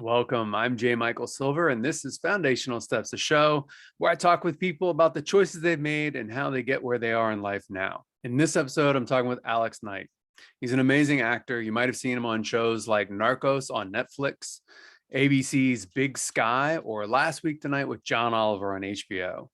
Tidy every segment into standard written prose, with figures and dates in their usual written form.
Welcome. I'm J. Michael Silver, and this is Foundational Steps, a show where I talk with people about the choices they've made and how they get where they are in life now. In this episode, I'm talking with Alex Knight. He's an amazing actor. You might have seen him on shows like Narcos on Netflix, ABC's Big Sky, or Last Week Tonight with John Oliver on HBO.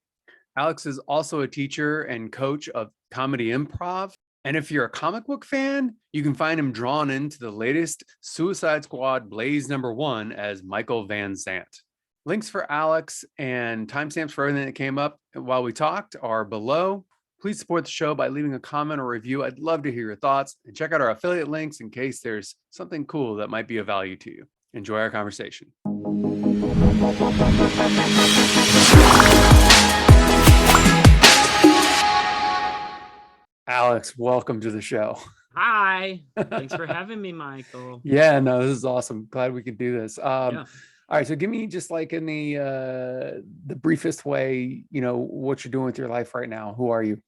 Alex is also a teacher and coach of comedy improv. And if you're a comic book fan, you can find him drawn into the latest Suicide Squad Blaze #1 as Michael Van Zandt. Links for Alex and timestamps for everything that came up while we talked are below. Please support the show by leaving a comment or review. I'd love to hear your thoughts, and check out our affiliate links in case there's something cool that might be of value to you. Enjoy our conversation. Alex, welcome to the show. Hi, thanks for having me, Michael. Yeah, no, this is awesome. Glad we could do this. Yeah. All right, so give me just like in the briefest way, what you're doing with your life right now. Who are you?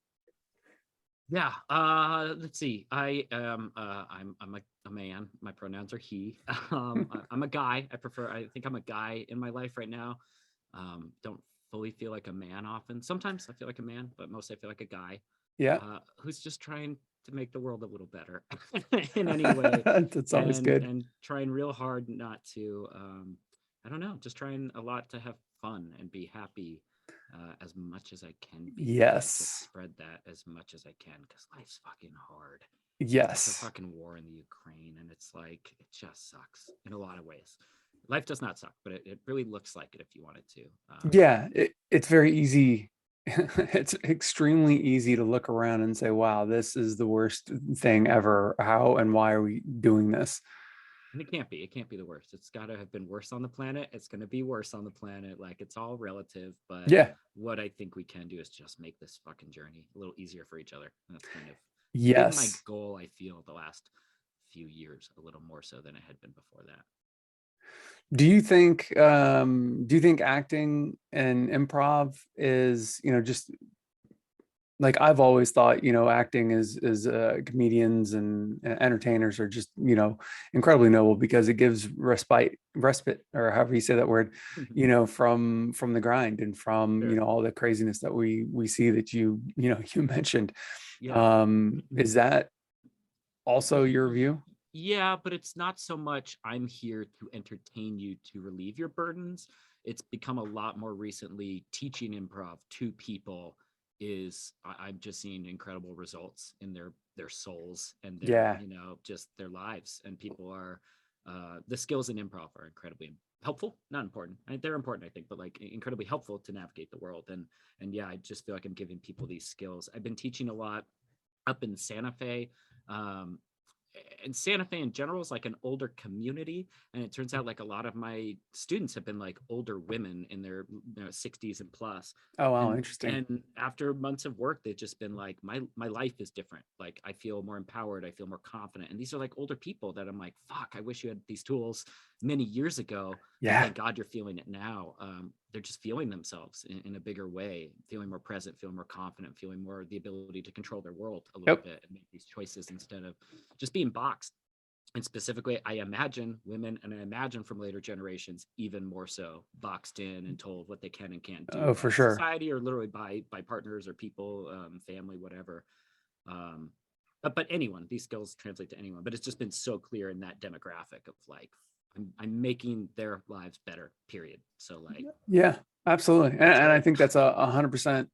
Yeah. Let's see. I'm a man. My pronouns are he. I'm a guy. I think I'm a guy in my life right now. Don't fully feel like a man often. Sometimes I feel like a man, but mostly I feel like a guy. Yeah. Who's just trying to make the world a little better in any way. That's always good. And trying real hard not to I don't know, just trying a lot to have fun and be happy as much as I can be. Yes. Just spread that as much as I can, because life's fucking hard. Yes. It's a fucking war in the Ukraine, and it's like, it just sucks in a lot of ways. Life does not suck, but it really looks like it if you want it to. Yeah, it's very easy. It's extremely easy to look around and say, wow, this is the worst thing ever. How and why are we doing this? And it can't be the worst. It's got to have been worse on the planet. It's going to be worse on the planet. Like, it's all relative, but Yeah. what I think we can do is just make this fucking journey a little easier for each other. And that's kind of Yes. been my goal, I feel, the last few years, a little more so than it had been before that. Do you think acting and improv is, just like, I've always thought, acting is comedians and entertainers are just, incredibly noble because it gives respite, or however you say that word, from the grind and from, Sure. all the craziness that we see that you mentioned. Yeah. Is that also your view? Yeah, but it's not so much I'm here to entertain you to relieve your burdens. It's become a lot more recently teaching improv to people I'm just seeing incredible results in their souls and their, Yeah. just their lives. And people are the skills in improv are incredibly helpful, not important. They're important, I think, but like incredibly helpful to navigate the world. And yeah, I just feel like I'm giving people these skills. I've been teaching a lot up in Santa Fe. Um, and Santa Fe in general is like an older community. And it turns out like a lot of my students have been like older women in their 60s and plus. Oh, wow. And Interesting. and after months of work, they've just been like, my life is different. Like, I feel more empowered. I feel more confident. And these are like older people that I'm like, fuck, I wish you had these tools many years ago. Yeah. And thank God you're feeling it now. They're just feeling themselves in a bigger way, feeling more present, feeling more confident, feeling more the ability to control their world a little bit and make these choices instead of just being boxed. And specifically, I imagine women, and I imagine from later generations, even more so, boxed in and told what they can and can't do Oh, for by sure. society, or literally by partners or people, family, whatever. But anyone, these skills translate to anyone. But it's just been so clear in that demographic of like, I'm making their lives better, period. So like, yeah, absolutely. And I think that's 100%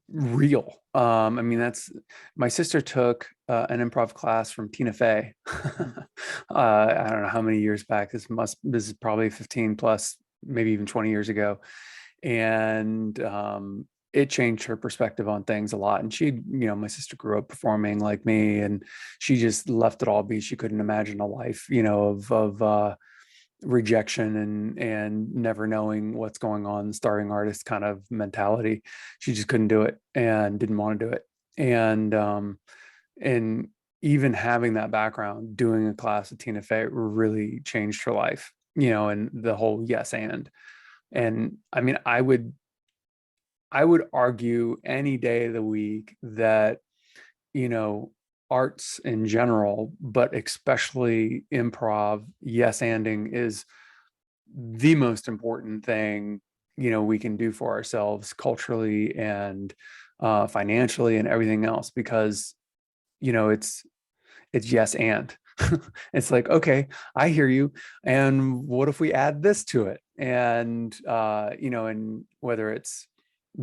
real. I mean, that's, my sister took an improv class from Tina Fey. I don't know how many years back. This is probably 15 plus, maybe even 20 years ago. And it changed her perspective on things a lot. And she, my sister grew up performing like me, and she just left it all be. She couldn't imagine a life, of rejection and never knowing what's going on, starving artist kind of mentality. She just couldn't do it and didn't want to do it. And even having that background, doing a class with Tina Fey really changed her life, and the whole yes and I mean, I would argue any day of the week that, arts in general, but especially improv, yes anding is the most important thing, we can do for ourselves culturally and financially and everything else, because it's yes and it's like, okay, I hear you, and what if we add this to it? And and whether it's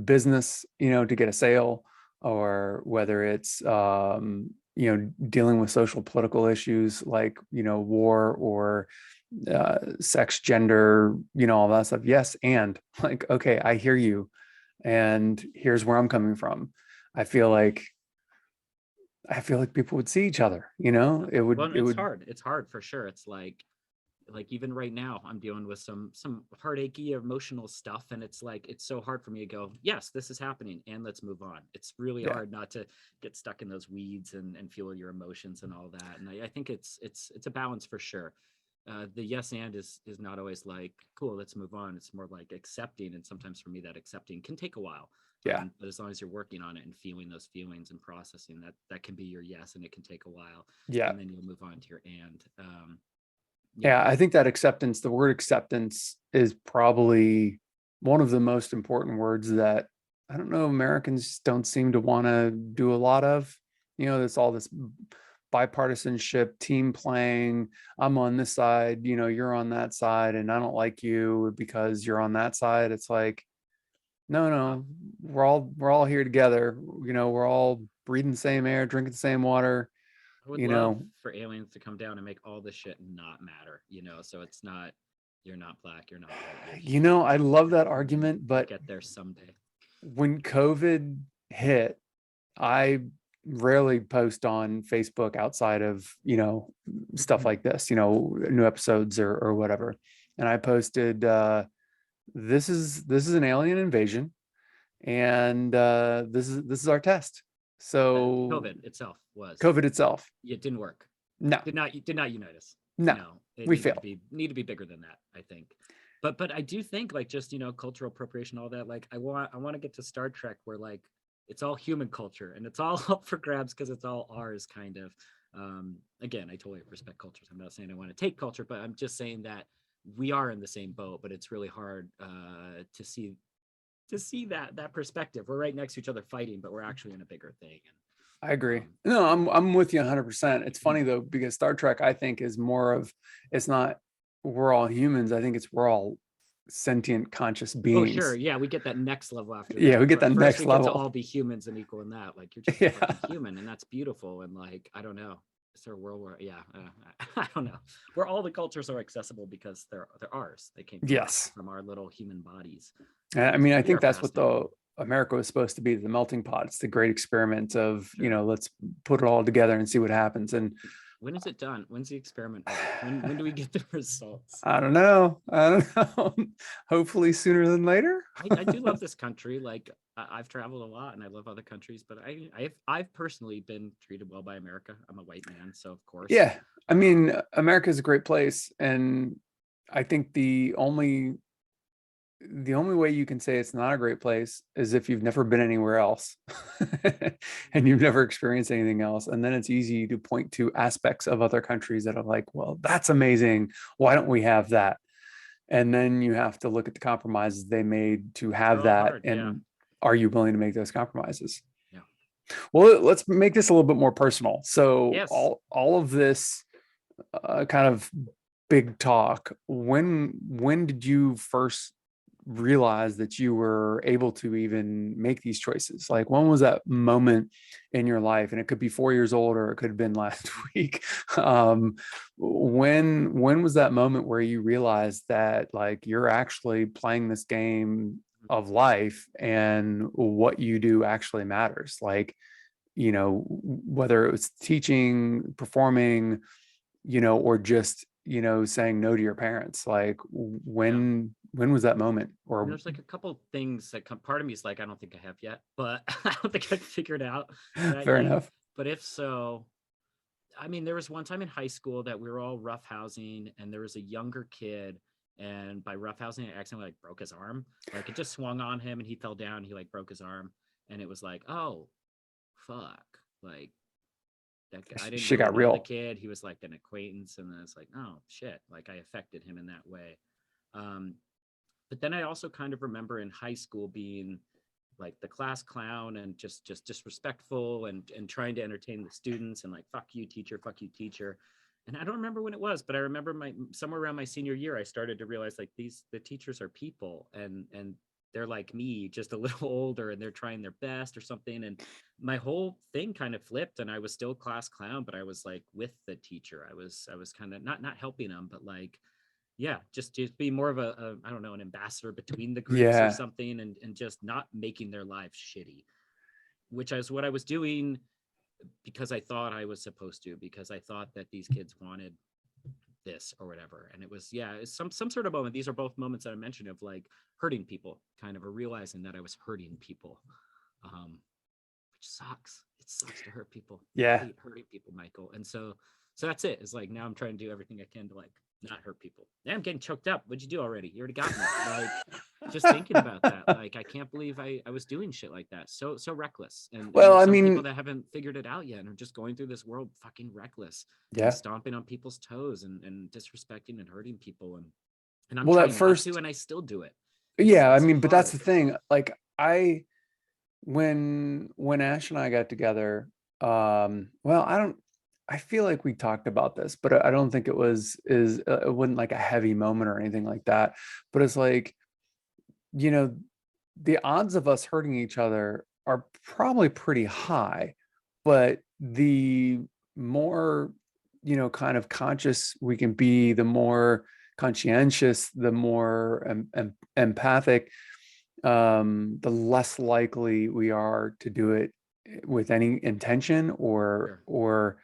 business, to get a sale, or whether it's dealing with social political issues like war, or sex, gender, all that stuff. Yes, and like, okay, I hear you, and here's where I'm coming from. I feel like people would see each other. It would Well, it it's would hard. It's hard for sure. It's like even right now I'm dealing with some heartachy emotional stuff, and it's like it's so hard for me to go, yes, this is happening and let's move on. It's really Yeah. hard not to get stuck in those weeds and feel your emotions and all that. And I think it's a balance for sure. The yes and is not always like, cool, let's move on. It's more like accepting, and sometimes for me that accepting can take a while. Yeah. But as long as you're working on it and feeling those feelings and processing that can be your yes, and it can take a while. Yeah. And then you'll move on to your and. Yeah, I think that acceptance, the word acceptance, is probably one of the most important words that I don't know, Americans don't seem to want to do a lot of. There's all this bipartisanship, team playing. I'm on this side, you're on that side, and I don't like you because you're on that side. It's like, no, we're all here together. We're all breathing the same air, drinking the same water. I would You love know, for aliens to come down and make all this shit not matter, so it's not, you're not black, you're not white, you're just I love that argument, we'll but get there someday. when COVID hit, I rarely post on Facebook outside of, stuff like this, new episodes or whatever. And I posted, this is an alien invasion, and this is our test. So COVID itself was, COVID itself, it didn't work. no, Did not unite us. no, No, it we needed to failed. be bigger than that, I think. But I do think, like, just cultural appropriation, all that, like, I want to get to Star Trek where, like, it's all human culture and it's all up for grabs because it's all ours, kind of. Again, I totally respect cultures. I'm not saying I want to take culture, but I'm just saying that we are in the same boat, but it's really hard to see that perspective. We're right next to each other fighting, but we're actually in a bigger thing. I agree. Um, No, I'm with you 100%. It's funny though, because Star Trek, I think, is more of, it's not we're all humans. I think it's we're all sentient, conscious oh, sure, beings. yeah, we get that next level after Yeah, we that, get but that first next we get to level. all be humans and equal in that. Like, you're just a Yeah. fucking human, and that's beautiful. And, like, I don't know, is there a world where, yeah, I don't know, where all the cultures are accessible because they're ours. They came from us, Yes. from our little human bodies. I mean, I We are think that's what fascinating. the America was supposed to be, the melting pot. It's the great experiment of, Sure. let's put it all together and see what happens. And When is it done? When's the experiment over? When do we get the results? I don't know. I don't know. Hopefully sooner than later. I do love this country. Like, I've traveled a lot and I love other countries, but I've personally been treated well by America. I'm a white man, so of course. Yeah. I mean, America is a great place. And I think the only way you can say it's not a great place is if you've never been anywhere else and you've never experienced anything else. And then it's easy to point to aspects of other countries that are like, well, that's amazing. Why don't we have that? And then you have to look at the compromises they made to have They're all that. hard, yeah. And are you willing to make those compromises? Yeah. Well, let's make this a little bit more personal. So Yes. all of this kind of big talk, when did you first realize that you were able to even make these choices? Like, when was that moment in your life? And it could be 4 years old, or it could have been last week. When was that moment where you realized that, like, you're actually playing this game of life, and what you do actually matters? Like, whether it was teaching, performing, or just, saying no to your parents. Like, Yeah. when was that moment? And Or there's like a couple things that come, part of me is like, I don't think I have yet, but I don't think I figured out that fair yet. enough. But if so, I mean, there was one time in high school that we were all roughhousing, and there was a younger kid, and by roughhousing, I accidentally, like, broke his arm. Like, it just swung on him, and he fell down. He, like, broke his arm, and it was like, oh, fuck, like, I didn't Shit really got know the real. kid. He was like an acquaintance, and then it's like, oh shit, like I affected him in that way. But then I also kind of remember in high school being like the class clown and just disrespectful and trying to entertain the students and like fuck you teacher. And I don't remember when it was, but I remember somewhere around my senior year I started to realize like the teachers are people, and they're like me, just a little older, and they're trying their best or something. And my whole thing kind of flipped, and I was still class clown, but I was like with the teacher. I was kind of not helping them, but like, yeah, just be more of a I don't know, an ambassador between the groups or Yeah. something, and just not making their lives shitty, which is what I was doing because I thought I was supposed to, because I thought that these kids wanted this or whatever. And it was, yeah, it's some sort of moment. These are both moments that I mentioned of like hurting people, kind of, or realizing that I was hurting people, which sucks. It sucks to hurt people. Yeah. I hate hurting people, Michael. And so that's it. It's like now I'm trying to do everything I can to like not hurt people. Yeah, I'm getting choked up. What'd you do already? You already got me. Like, just thinking about that, like I can't believe I was doing shit like that. So reckless. And Well, there's I some people mean, that haven't figured it out yet and are just going through this world fucking reckless and yeah. stomping on people's toes and disrespecting and hurting people. And I'm Well, at trying not to, first, and I still do it. yeah, I It's mean, but that's hard. the thing. Like when Ash and I got together, well, I feel like we talked about this, but I don't think it wasn't like a heavy moment or anything like that. But it's like, you know, the odds of us hurting each other are probably pretty high, but the more, kind of conscious we can be, the more conscientious, the more empathic, the less likely we are to do it with any intention Sure.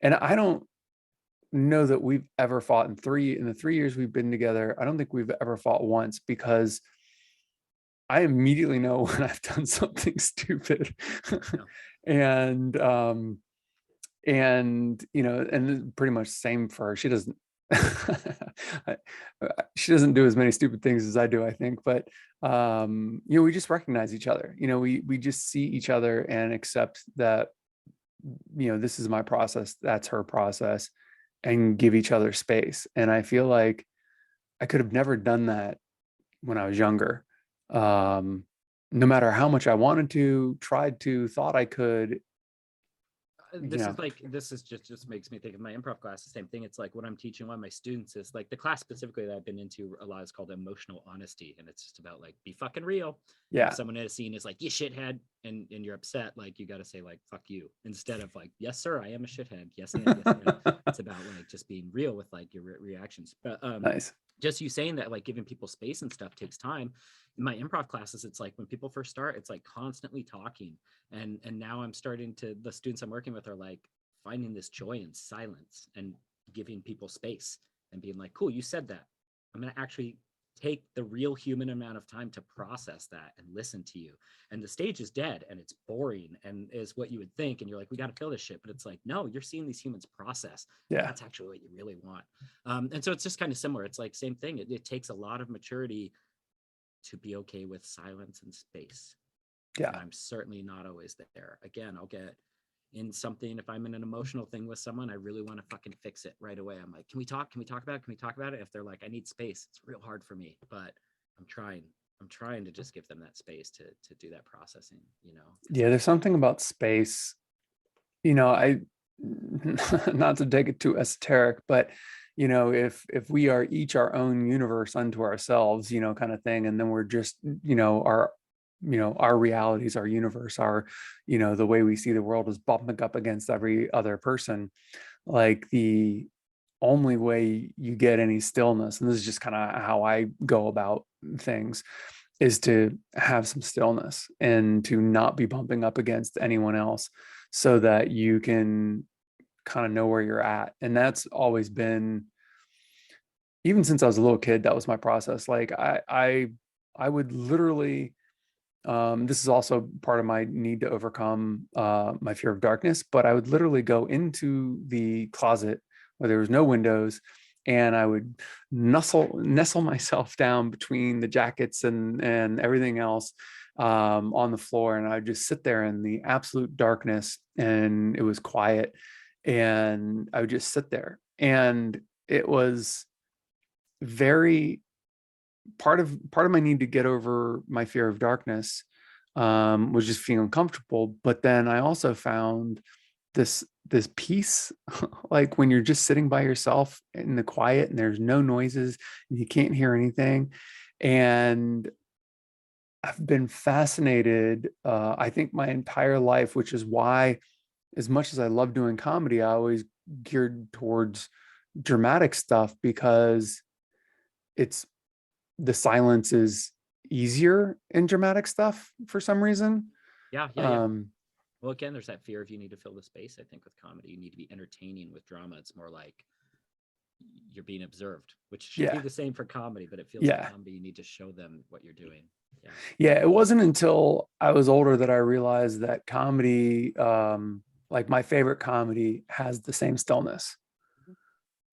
and I don't know that we've ever fought in the 3 years we've been together. I don't think we've ever fought once, because I immediately know when I've done something stupid. Yeah. and and pretty much same for her. She doesn't she doesn't do as many stupid things as I do, I think, but we just recognize each other. We just see each other and accept that, this is my process, that's her process, and give each other space. And I feel like I could have never done that when I was younger. No matter how much I wanted to, tried to, thought I could, This is like, this is just makes me think of my improv class. The same thing. It's like what I'm teaching one of my students is like the class specifically that I've been into a lot is called emotional honesty, and it's just about like be fucking real. And if yeah, someone in a scene is like you shithead and you're upset, like you got to say like fuck you, instead of like yes sir I am a shithead, yes and yes and. It's about like just being real with like your reactions. But nice. just you saying that, like giving people space and stuff takes time. In my improv classes, it's like when people first start, it's like constantly talking, and now I'm starting to, the students I'm working with are like finding this joy in silence and giving people space and being like, cool, you said that, I'm going to actually take the real human amount of time to process that and listen to you. And the stage is dead and it's boring and is what you would think, and you're like, we got to fill this shit, but it's like, no, you're seeing these humans process. Yeah, That's actually what you really want. And so it's just kind of similar. It's like same thing. It takes a lot of maturity to be okay with silence and space. yeah, And I'm certainly not always there. Again, I'll get in something. If I'm in an emotional thing with someone, I really want to fucking fix it right away. I'm like, can we talk? Can we talk about it? Can we talk about it? If they're like, I need space, it's real hard for me, but I'm trying. I'm trying to just give them that space to do that processing, yeah. There's something about space, I not to take it too esoteric, but if we are each our own universe unto ourselves, kind of thing, and then we're just, our realities, our universe, our, the way we see the world is bumping up against every other person. Like the only way you get any stillness, and this is just kind of how I go about things, is to have some stillness and to not be bumping up against anyone else, so that you can kind of know where you're at. And that's always been, even since I was a little kid, that was my process. Like I would literally, this is also part of my need to overcome my fear of darkness, but I would literally go into the closet where there was no windows, and I would nestle myself down between the jackets and everything else, on the floor, and I'd just sit there in the absolute darkness, and it was quiet. and I would just sit there. And it was very part of my need to get over my fear of darkness, was just feeling comfortable. But then I also found this peace, like when you're just sitting by yourself in the quiet and there's no noises and you can't hear anything. And I've been fascinated, I think my entire life, which is why, as much as I love doing comedy, I always geared towards dramatic stuff, because it's the silence is easier in dramatic stuff for some reason. Yeah. Um, Well, again, there's that fear of you need to fill the space. I think with comedy, you need to be entertaining. With drama, it's more like you're being observed, which should be yeah, the same for comedy, but it feels like yeah, comedy, you need to show them what you're doing. Yeah. yeah. It wasn't until I was older that I realized that comedy, like my favorite comedy, has the same stillness.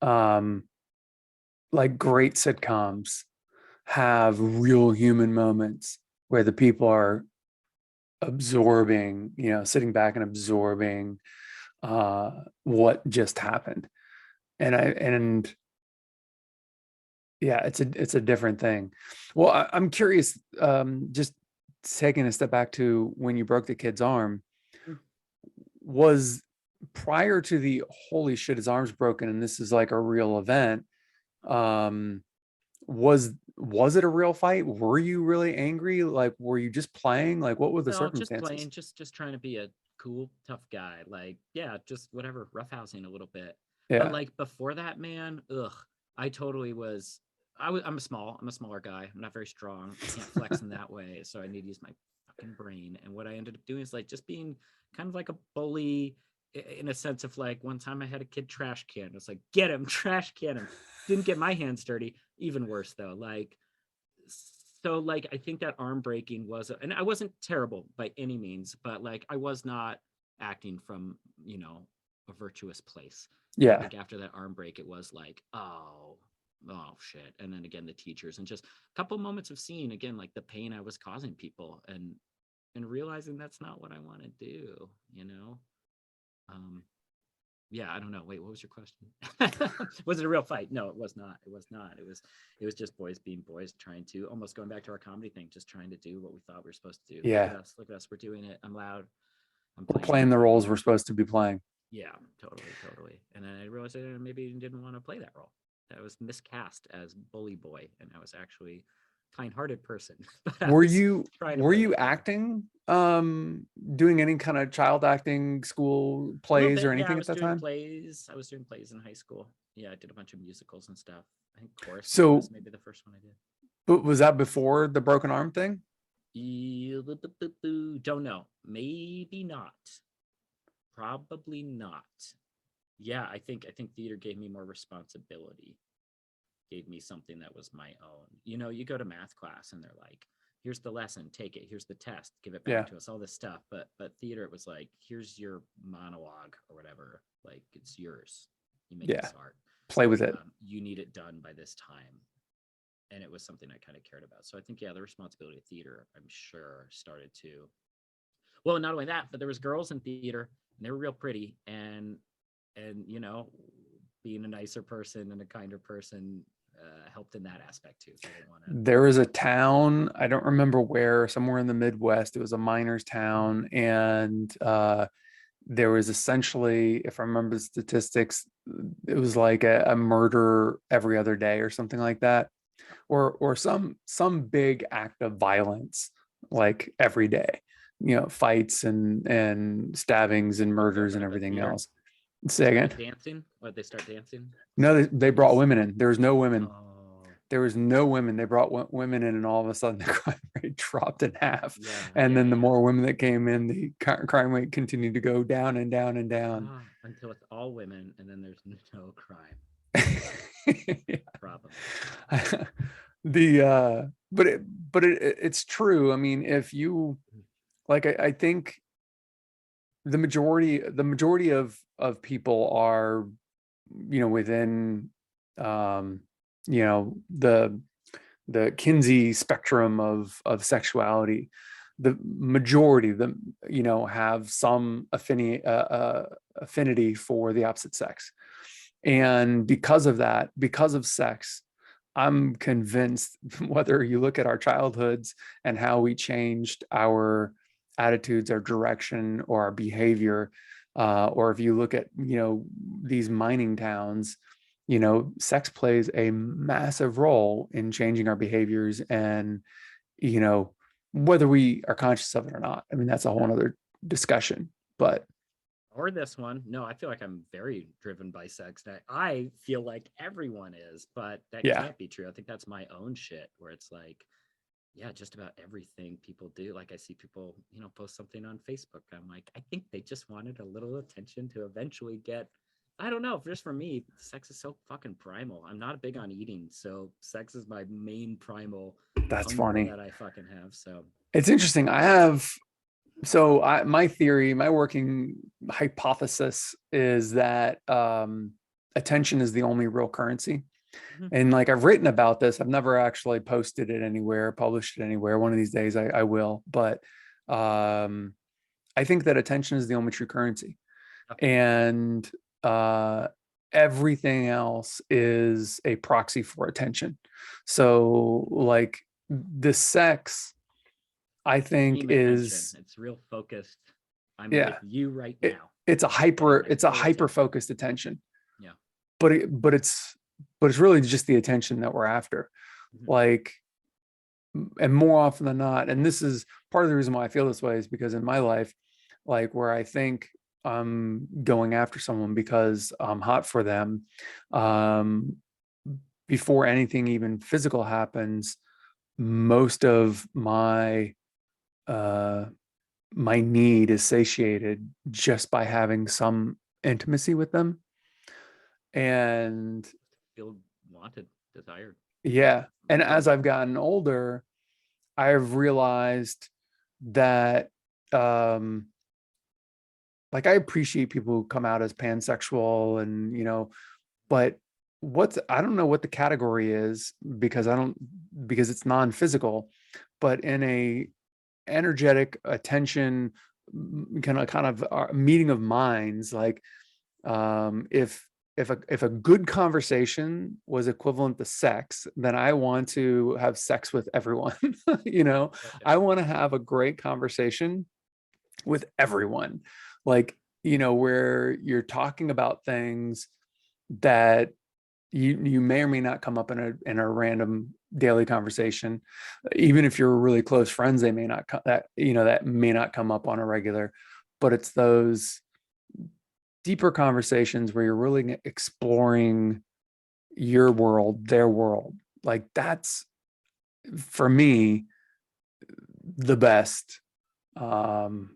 Um, like great sitcoms have real human moments where the people are absorbing, sitting back and absorbing what just happened. And yeah, it's a different thing. Well, I'm curious, just taking a step back to when you broke the kid's arm, Mm. was prior to the holy shit, his arm's broken and this is like a real event. Um, was it a real fight? Were you really angry? Like, were you just playing? Like, what were the No, just circumstances? playing, just trying to be a cool, tough guy. Like, yeah, just whatever, roughhousing a little bit. But Yeah. like before that, man, ugh, I totally was. I'm a smaller guy. I'm not very strong. I can't flex in that way, so I need to use my fucking brain. And what I ended up doing is like just being kind of like a bully, in a sense of like one time I had a kid trash can. It's like get him, trash can him. Didn't get my hands dirty. Even worse though, like so like I think that arm breaking was, and I wasn't terrible by any means, but like I was not acting from, a virtuous place. And I Yeah. think after that arm break, it was like, oh shit. And then again, the teachers, and just a couple moments of seeing again like the pain I was causing people, and realizing that's not what I want to do, um yeah, I don't know. Wait, what was your question? Was it a real fight? No, it was not. It was not. It was just boys being boys, trying to, almost going back to our comedy thing, just trying to do what we thought we were supposed to do. Look at Yeah. us. Look at us. We're doing it. I'm loud. I'm We're playing. playing the roles we're supposed to be playing. Yeah, totally. And then I realized I maybe didn't want to play that role. That was miscast as bully boy, and I was actually kind-hearted person. But I Were was you trying to were play you that role. acting, doing any kind of child acting, school A little plays bit, or yeah. anything at that time? I was doing plays in high school. Yeah, I did a bunch of musicals and stuff. I think chorus play So, was maybe the first one I did. but was that before the broken arm thing? Don't know. Maybe not. Probably not. Yeah, I think theater gave me more responsibility. Gave me something that was my own. You go to math class and they're like, here's the lesson, take it, here's the test, give it Yeah. back to us, all this stuff. But theater, it was like, here's your monologue or whatever. Like it's yours. You make Yeah. this art. Play with it. You need it done by this time. And it was something I kind of cared about. So I think, yeah, the responsibility of theater, I'm sure, started to. Well, not only that, but there was girls in theater, and they were real pretty, and being a nicer person and a kinder person helped in that aspect too. So I didn't want to. There was a town, I don't remember where, somewhere in the Midwest. It was a miner's town, and there was essentially, if I remember the statistics, it was like a murder every other day or something like that, or some big act of violence like every day, fights and stabbings and What murders and about the everything theater? else. Say again. Started dancing? What, they start dancing? No, they brought Ladies? women in. There was no women. Oh, There was no women. They brought women in, and all of a sudden the crime rate dropped in half. yeah, And yeah, then the yeah. more women that came in, the crime rate continued to go down and down and down. Until it's all women, and then there's no crime. Problem. the but it's true. I mean, if you like, I think the majority of people are, within, um the Kinsey spectrum of sexuality. the majority, have some affinity for the opposite sex. And because of that, because of sex, I'm convinced, whether you look at our childhoods and how we changed our attitudes, our direction, or our behavior, or if you look at, these mining towns, sex plays a massive role in changing our behaviors, and, whether we are conscious of it or not. I mean, that's a whole other discussion, but. Or this one. No, I feel like I'm very driven by sex. I feel like everyone is, but that can't be true. I think that's my own shit, where it's like, yeah, just about everything people do. Like I see people, post something on Facebook. I'm like, I think they just wanted a little attention to eventually get, I don't know, just for me, sex is so fucking primal. I'm not big on eating, so sex is my main primal That's hunger funny. that I fucking have. So It's interesting. My theory, my working hypothesis is that attention is the only real currency. And like, I've written about this. I've never actually posted it anywhere, published it anywhere. One of these days I will. But I think that attention is the only true currency. And everything else is a proxy for attention. So like the sex, I think, is, it's real focused. I'm with you right now. It's a hyper focused attention. Yeah. But it's really just the attention that we're after. Like, and more often than not, and this is part of the reason why I feel this way, is because in my life, like, where I think I'm going after someone because I'm hot for them, before anything even physical happens, most of my my need is satiated just by having some intimacy with them. And feel wanted, desired. Yeah. And as I've gotten older, I've realized that like, I appreciate people who come out as pansexual, and but I don't know what the category is, because it's non-physical, but in a energetic attention kind of meeting of minds, like, if a good conversation was equivalent to sex, then I want to have sex with everyone. I want to have a great conversation with everyone, like, where you're talking about things that you may or may not come up in a random daily conversation. Even if you're really close friends, they may not that may not come up on a regular, but it's those deeper conversations where you're really exploring your world, their world. Like, that's, for me, the best, kind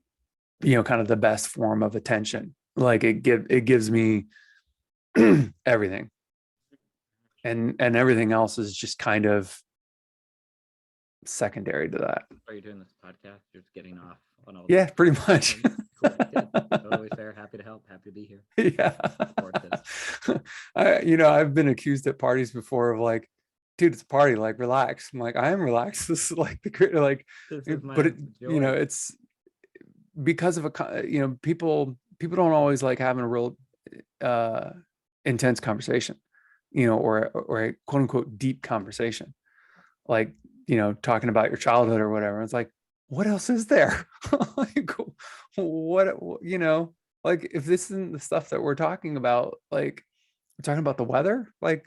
of the best form of attention. Like, it gives me everything. And everything else is just kind of secondary to that. Are you doing this podcast? You're just getting off on all. Yeah, pretty much. Cool. Totally fair. Happy to help. Happy to be here. Yeah. I've been accused at parties before of like, dude, it's a party, like, relax. I'm like, I am relaxed. This is like but it's because of people don't always like having a real intense conversation, or a quote unquote deep conversation, like, talking about your childhood or whatever. It's like, what else is there? Like, what, like, if this isn't the stuff that we're talking about, like, we're talking about the weather, like,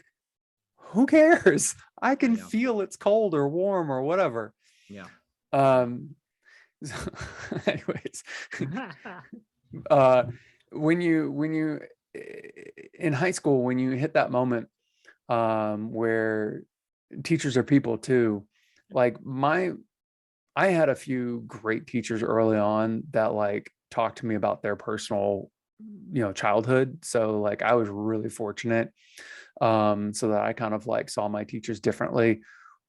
who cares? I can feel it's cold or warm or whatever. Yeah. Anyways, when you in high school, when you hit that moment, where teachers are people too, like, I had a few great teachers early on that like talked to me about their personal, childhood. So like, I was really fortunate, so that I kind of like saw my teachers differently.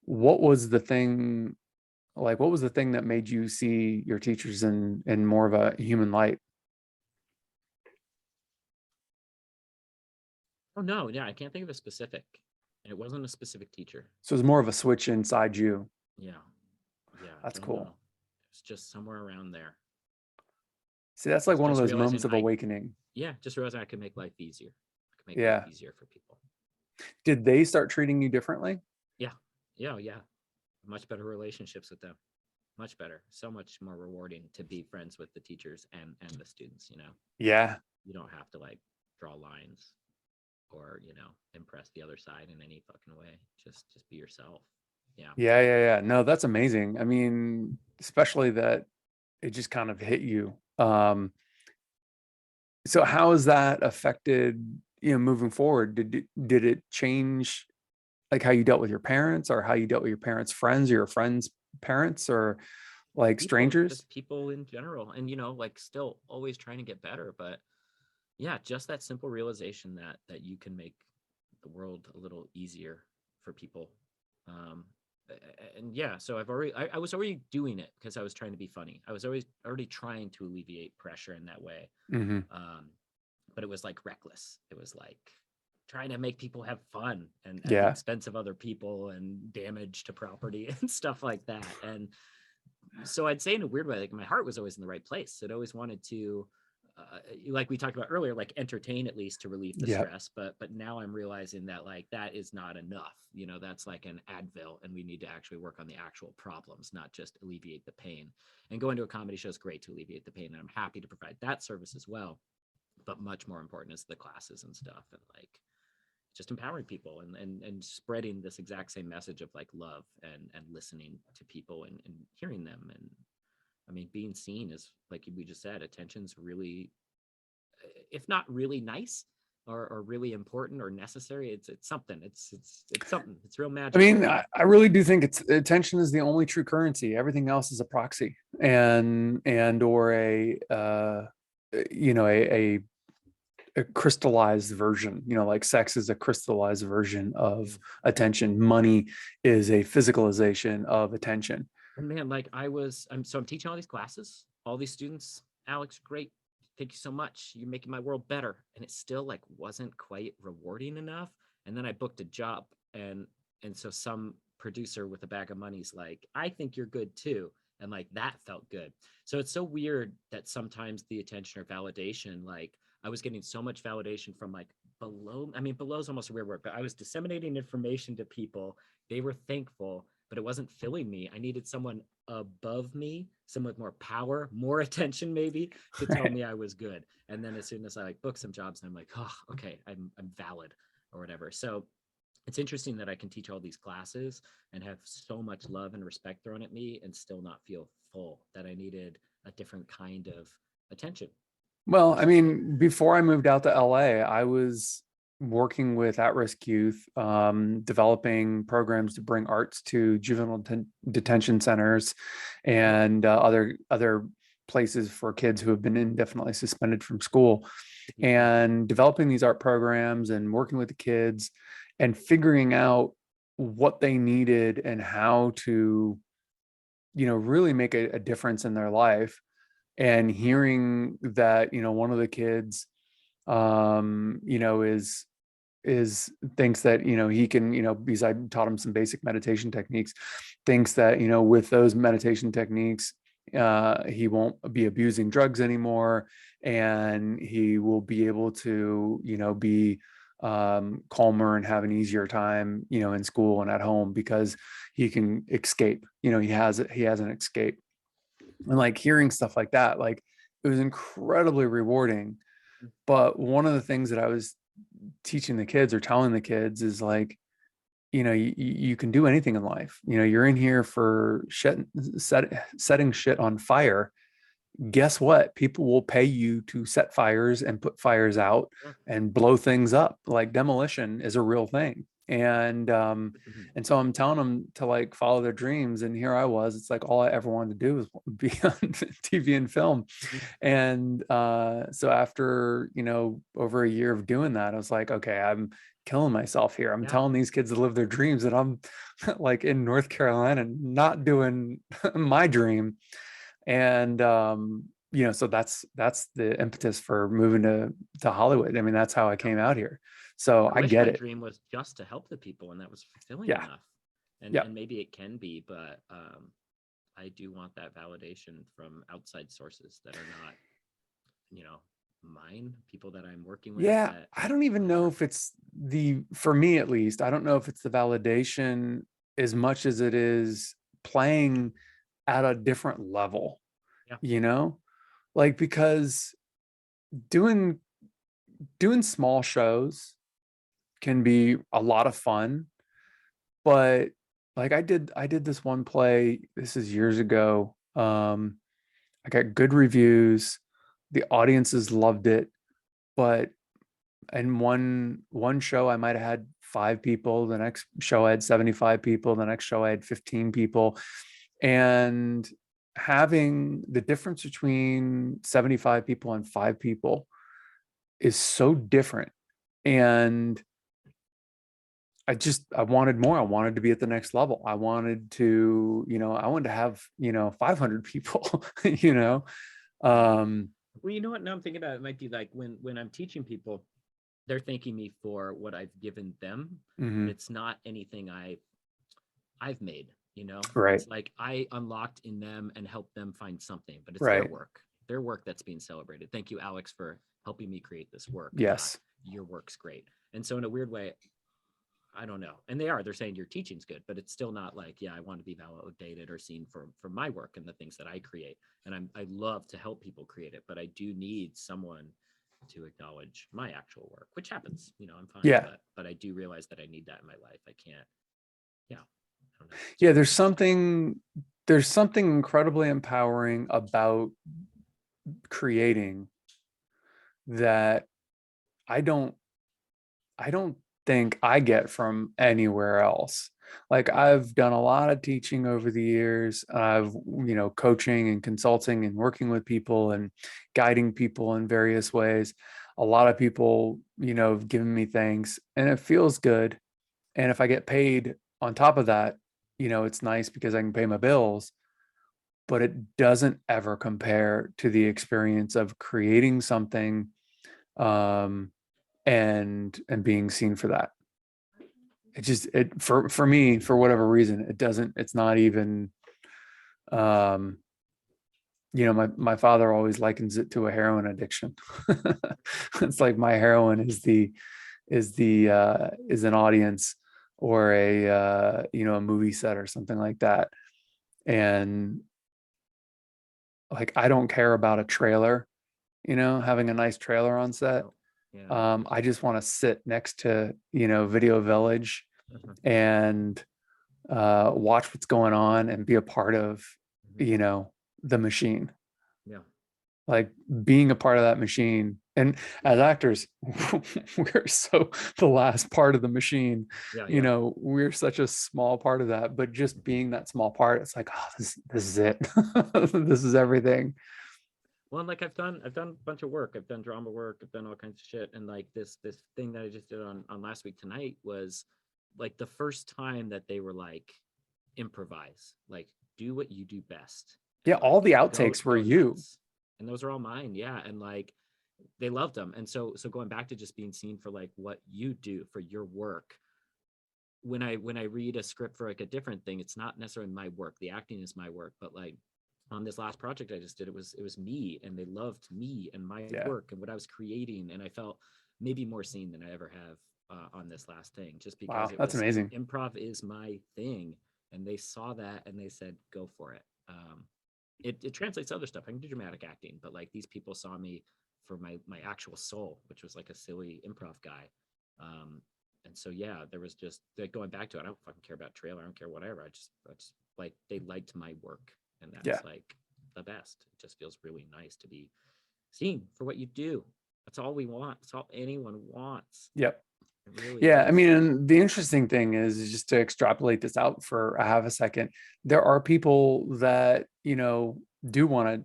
What was the thing that made you see your teachers in more of a human light? Oh no, yeah, I can't think of a specific. It wasn't a specific teacher. So it's more of a switch inside you. Yeah. That's cool. It's just somewhere around there. See, that's like one of Just those realizing moments of awakening. just realizing I could make life easier. I could make life Yeah. easier for people. Did they start treating you differently? Yeah. Yeah. Much better relationships with them. Much better. So much more rewarding to be friends with the teachers and the students, Yeah. You don't have to like draw lines or, impress the other side in any fucking way. Just be yourself. Yeah. Yeah. No, that's amazing. I mean, especially that it just kind of hit you. So how has that affected, moving forward? Did it change like how you dealt with your parents, or how you dealt with your parents' friends, or your friends' parents, or like People, strangers? just people in general. And, like still always trying to get better. But yeah, just that simple realization that you can make the world a little easier for people. Um, and yeah, so I was already doing it because I was trying to be funny. I was already trying to alleviate pressure in that way. Hmm. But it was like reckless. It was like trying to make people have fun and at the Yeah. expense of other people and damage to property and stuff like that. And so I'd say in a weird way, like my heart was always in the right place. It always wanted to, like we talked about earlier, like entertain at least to relieve the Yeah. stress. But now I'm realizing that like that is not enough. That's like an Advil, and we need to actually work on the actual problems, not just alleviate the pain. And going to a comedy show is great to alleviate the pain, and I'm happy to provide that service as well. But much more important is the classes and stuff, and like just empowering people and spreading this exact same message of like love and listening to people and hearing them. And I mean, being seen is like we just said, attention's really, if not really nice or really important or necessary, it's something. It's something. It's real I magical. mean, I really do think it's attention is the only true currency. Everything else is a proxy and or a crystallized version, like sex is a crystallized version of attention. Money is a physicalization of attention. And man, like I'm teaching all these classes, all these students. Alex, great. Thank you so much. You're making my world better. And it still like wasn't quite rewarding enough. And then I booked a job, and so some producer with a bag of money's like, I think you're good too. And like that felt good. So it's so weird that sometimes the attention or validation, like I was getting so much validation from like below. I mean, below is almost a weird word, but I was disseminating information to people. They were thankful, but it wasn't filling me. I needed someone above me, someone with more power, more attention, maybe, to tell Right. me I was good. And then as soon as I like book some jobs, I'm like, oh, okay, I'm valid or whatever. So it's interesting that I can teach all these classes and have so much love and respect thrown at me and still not feel full, that I needed a different kind of attention. Well, I mean, before I moved out to LA, I was working with at-risk youth, developing programs to bring arts to juvenile detention centers and other places for kids who have been indefinitely suspended from school, and developing these art programs and working with the kids and figuring out what they needed and how to, really make a difference in their life. And hearing that, one of the kids, is thinks that, he can, because I taught him some basic meditation techniques, thinks that, with those meditation techniques, he won't be abusing drugs anymore, and he will be able to, be calmer and have an easier time, in school and at home, because he can escape. He has an escape. And like hearing stuff like that, like it was incredibly rewarding. But one of the things that I was teaching the kids or telling the kids is like, you can do anything in life. You're in here for setting shit on fire. Guess what? People will pay you to set fires and put fires out and blow things up. Like demolition is a real thing. And so I'm telling them to like follow their dreams. And here I was, it's like all I ever wanted to do was be on TV and film. And so after, over a year of doing that, I was like, okay, I'm killing myself here. I'm telling these kids to live their dreams, and I'm like in North Carolina, not doing my dream. And so that's the impetus for moving to Hollywood. I mean, that's how I came out here. So I wish get my it. dream was just to help the people, and that was fulfilling Yeah. enough. And Yeah. maybe it can be, but I do want that validation from outside sources that are not, mine, people that I'm working with. Yeah, That I don't even know if it's for me at least, I don't know if it's the validation as much as it is playing at a different level, yeah, like because doing small shows can be a lot of fun, but like I did this one play, this is years ago. I got good reviews, the audiences loved it, but in one show I might have had 5 people, the next show I had 75 people, the next show I had 15 people. And having the difference between 75 people and 5 people is so different. And I wanted more. I wanted to be at the next level. I wanted to, I wanted to have, 500 people, well, you know what, now I'm thinking about it, it might be like when I'm teaching people, they're thanking me for what I've given them, and mhm, it's not anything I've made. right, It's like I unlocked in them and helped them find something, but it's right. their work that's being celebrated. Thank you, Alex, for helping me create this work, not Yes. your work's great. And so in a weird way, I don't know. And they're saying your teaching's good, but it's still not like, yeah, I want to be validated or seen for my work and the things that I create. And I love to help people create it, but I do need someone to acknowledge my actual work, which happens. I'm fine, Yeah. but I do realize that I need that in my life. I can't. Yeah, I don't know. It's Yeah, weird. there's something incredibly empowering about creating that I don't I don't think I get from anywhere else. Like I've done a lot of teaching over the years. I've, coaching and consulting and working with people and guiding people in various ways. A lot of people, have given me things and it feels good. And if I get paid on top of that, it's nice because I can pay my bills, but it doesn't ever compare to the experience of creating something, um, and being seen for that. For me, for whatever reason, it's not even, um, my father always likens it to a heroin addiction. It's like my heroin is an audience or a movie set or something like that. And like I don't care about a trailer, having a nice trailer on set. Oh, yeah. I just want to sit next to, Video Village Mhm, and watch what's going on and be a part of, mhm. you know, the machine. Yeah. Like being a part of that machine. And as actors, we're so the last part of the machine. Yeah. Yeah. We're such a small part of that, but just being that small part, it's like, oh, this is it. This is everything. Well, and like I've done a bunch of work. I've done drama work. I've done all kinds of shit. And like this thing that I just did on last week tonight was like the first time that they were like, improvise, like do what you do best, Yeah, and all like the go outtakes were go you. nuts. And those are all mine. Yeah, and like they loved them. And so going back to just being seen for like what you do for your work. When I read a script for like a different thing, it's not necessarily my work. The acting is my work, but like on this last project I just did, it was me, and they loved me and my Yeah. work and what I was creating, and I felt maybe more seen than I ever have on this last thing, just because Wow, that's amazing. improv is my thing, and they saw that and they said go for it. It translates to other stuff. I can do dramatic acting, but like these people saw me for my actual soul, which was like a silly improv guy. Um, and so yeah, there was just like going back to it. I don't fucking care about trailer. I don't care whatever. I just like they liked my work, and Yeah. that's like the best. It just feels really nice to be seen for what you do. That's all we want. That's all anyone wants. Yep. It really Yeah, I is. mean, and the interesting thing is just to extrapolate this out for a half a second. There are people that, do want to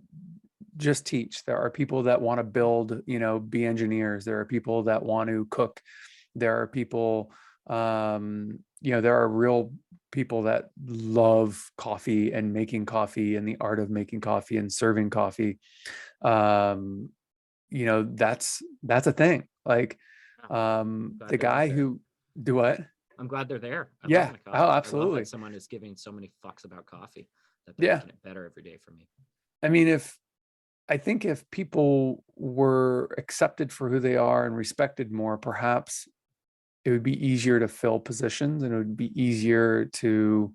just teach. There are people that want to build, be engineers. There are people that want to cook. There are people, there are real people that love coffee and making coffee and the art of making coffee and serving coffee. Um, that's a thing. Like, Yeah, the glad they're out guy there. who do what? I'm glad they're there. I love Yeah. my Oh, coffee. I love that absolutely. someone is giving so many fucks about coffee. that they're Yeah. making it better every day for me. I mean, I think if people were accepted for who they are and respected more, perhaps it would be easier to fill positions, and it would be easier to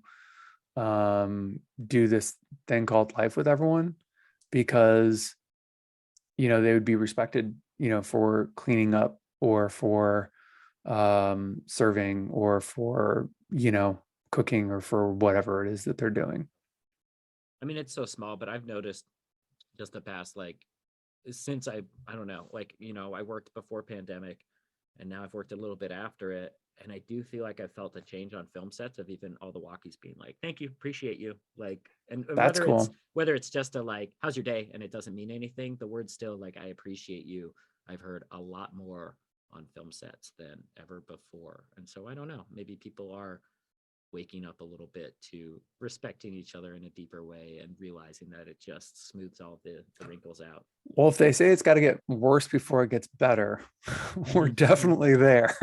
do this thing called life with everyone, because they would be respected for cleaning up, or for serving, or for cooking, or for whatever it is that they're doing. I mean, it's so small, but I've noticed just the past, like, since I don't know, like, I worked before pandemic, and now I've worked a little bit after it. And I do feel like I felt a change on film sets of even all the walkies being like, thank you, appreciate you. Like, and That's cool. whether it's just a like, how's your day? And it doesn't mean anything. The word still like, I appreciate you. I've heard a lot more on film sets than ever before. And so I don't know, maybe people are waking up a little bit to respecting each other in a deeper way and realizing that it just smooths all the wrinkles out. Well, if they say it's got to get worse before it gets better, we're definitely there.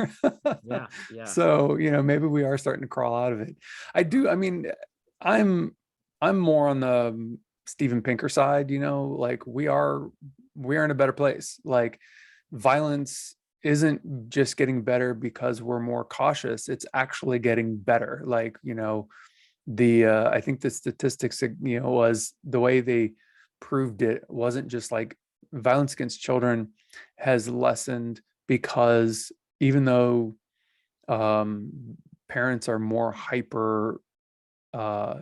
Yeah. Yeah. So, maybe we are starting to crawl out of it. I mean, I'm more on the Steven Pinker side, like we are in a better place. Like, violence isn't just getting better because we're more cautious. It's actually getting better. Like, I think the statistics, was the way they proved it wasn't just like violence against children has lessened, because even though parents are more hyper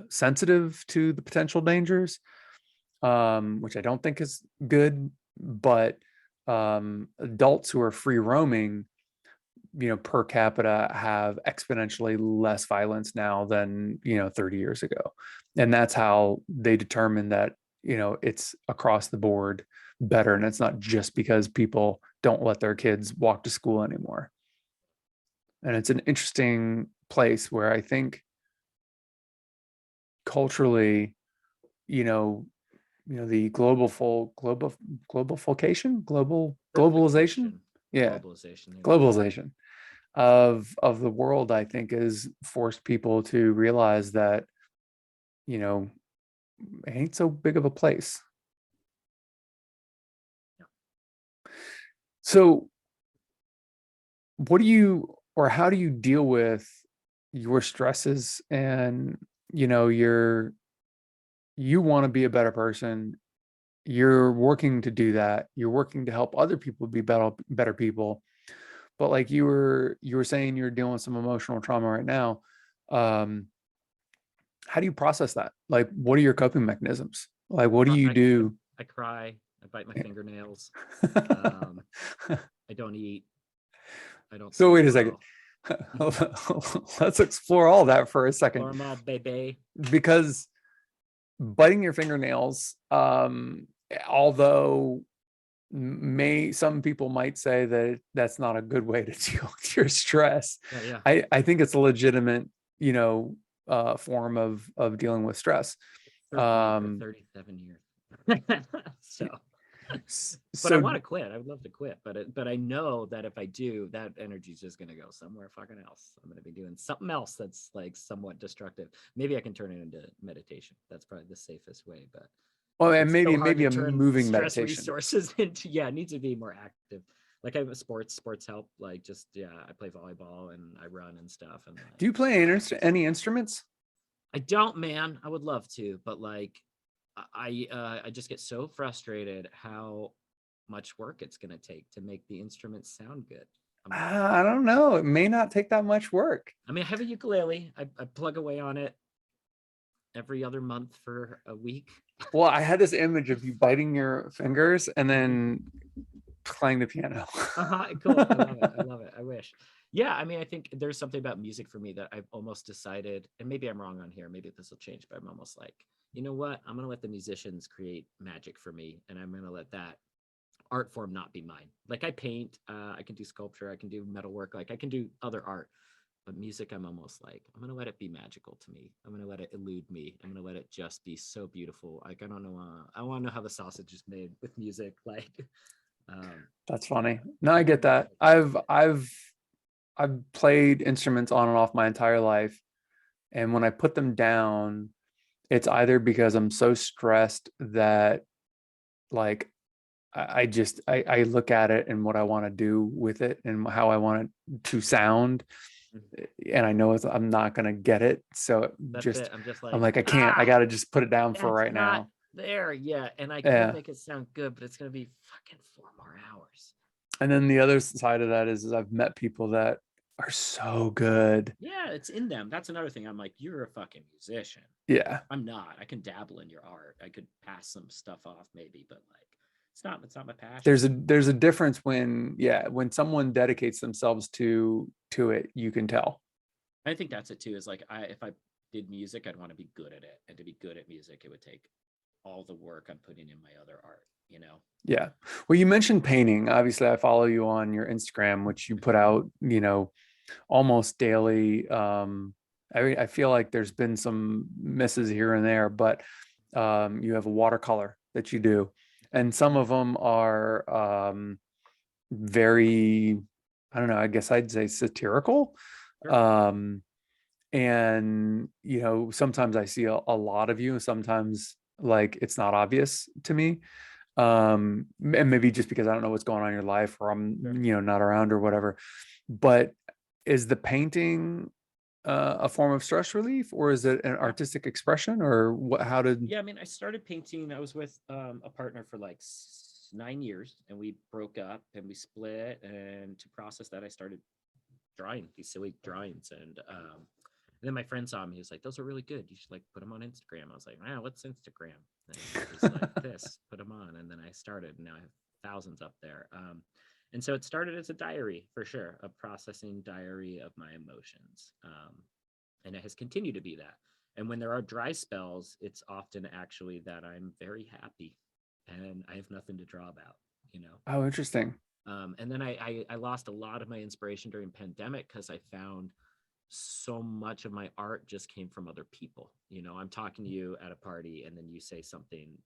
sensitive to the potential dangers, which I don't think is good, but adults who are free roaming, per capita, have exponentially less violence now than 30 years ago. And that's how they determine that it's across the board better, and it's not just because people don't let their kids walk to school anymore. And it's an interesting place where I think culturally, the globalization, yeah, globalization of the world, I think, has forced people to realize that it ain't so big of a place. So what do you, or how do you deal with your stresses, and you want to be a better person, you're working to do that, you're working to help other people be better people, but like you were saying, you're dealing with some emotional trauma right now. How do you process that? Like, what are your coping mechanisms? Like, what do you do? I cry, I bite my fingernails. I don't eat. I don't. So wait a second. Let's explore all that for a second. Normal, baby. Because biting your fingernails, although some people might say that that's not a good way to deal with your stress. Yeah. I think it's a legitimate, form of dealing with stress. For 37 years. So but I want to quit. I would love to quit, but I know that if I do, that energy is just going to go somewhere fucking else. I'm going to be doing something else that's like somewhat destructive. Maybe I can turn it into meditation. That's probably the safest way, but and maybe a moving stress meditation resources into, it needs to be more active. Like, I have sports help. Like, just, I play volleyball and I run and stuff. And do you play any instruments? I don't, man. I would love to, but like, I just get so frustrated how much work it's going to take to make the instruments sound good. I don't know. It may not take that much work. I mean, I have a ukulele. I plug away on it every other month for a week. Well, I had this image of you biting your fingers and then playing the piano. Cool. I love it. I wish. Yeah, I mean, I think there's something about music for me that I've almost decided, and maybe I'm wrong on here, maybe this will change, but I'm almost like, you know what? I'm going to let the musicians create magic for me, and I'm going to let that art form not be mine. Like, I paint, I can do sculpture, I can do metalwork, like I can do other art, but music, I'm almost like, I'm going to let it be magical to me. I'm going to let it elude me. I'm going to let it just be so beautiful. Like, I don't know. I want to know how the sausage is made with music. Like, that's funny. No, I get that. I've played instruments on and off my entire life. And when I put them down, it's either because I'm so stressed that like I look at it and what I want to do with it and how I want it to sound, and I know I'm not gonna get it. So That's just it. I'm just I'm like, like, I can't. I gotta just put it down for that's right not now. there. Yeah. And I could Yeah. make it sound good, but it's gonna be fucking 4 more hours. And then the other side of that is I've met people that are so good. Yeah, it's in them. That's another thing. I'm like, you're a fucking musician. Yeah. I'm not. I can dabble in your art. I could pass some stuff off maybe, but like it's not my passion. There's a difference when, yeah, when someone dedicates themselves to it, you can tell. I think that's it too, is like if I did music, I'd want to be good at it. And to be good at music, it would take all the work I'm putting in my other art, you know? Yeah. Well, you mentioned painting. Obviously, I follow you on your Instagram, which you put out, almost daily. I feel like there's been some misses here and there, but you have a watercolor that you do, and some of them are very, I don't know, I guess I'd say satirical. Sure. Um, and sometimes I see a lot of you, sometimes like it's not obvious to me, and maybe just because I don't know what's going on in your life, or Sure. I'm not around or whatever. But is the painting a form of stress relief, or is it an artistic expression, or what? How did? Yeah, I mean, I started painting. I was with a partner for like 9 years, and we broke up and we split. And to process that, I started drawing these silly drawings. And then my friend saw me. He was like, "Those are really good. You should like put them on Instagram." I was like, "Wow, what's Instagram?" And he was like, "This, put them on." And then I started, and now I have thousands up there. And so it started as a diary for sure, a processing diary of my emotions. And it has continued to be that. And when there are dry spells, it's often actually that I'm very happy and I have nothing to draw about, you know? Oh, interesting. And then I lost a lot of my inspiration during pandemic because I found so much of my art just came from other people. You know, I'm talking to you at a party and then you say something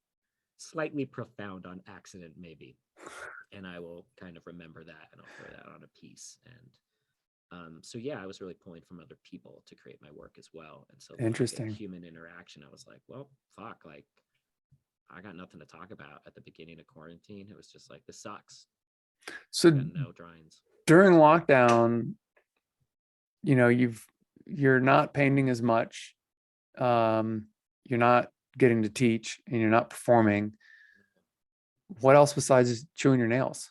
slightly profound on accident, maybe. And I will kind of remember that and I'll throw that on a piece. And so yeah, I was really pulling from other people to create my work as well. And so when I get Interesting. human interaction, I was like, well, fuck, like I got nothing to talk about at the beginning of quarantine. It was just like, this sucks. So I got no drawings. during lockdown, you're not painting as much. You're not getting to teach, and you're not performing. What else besides chewing your nails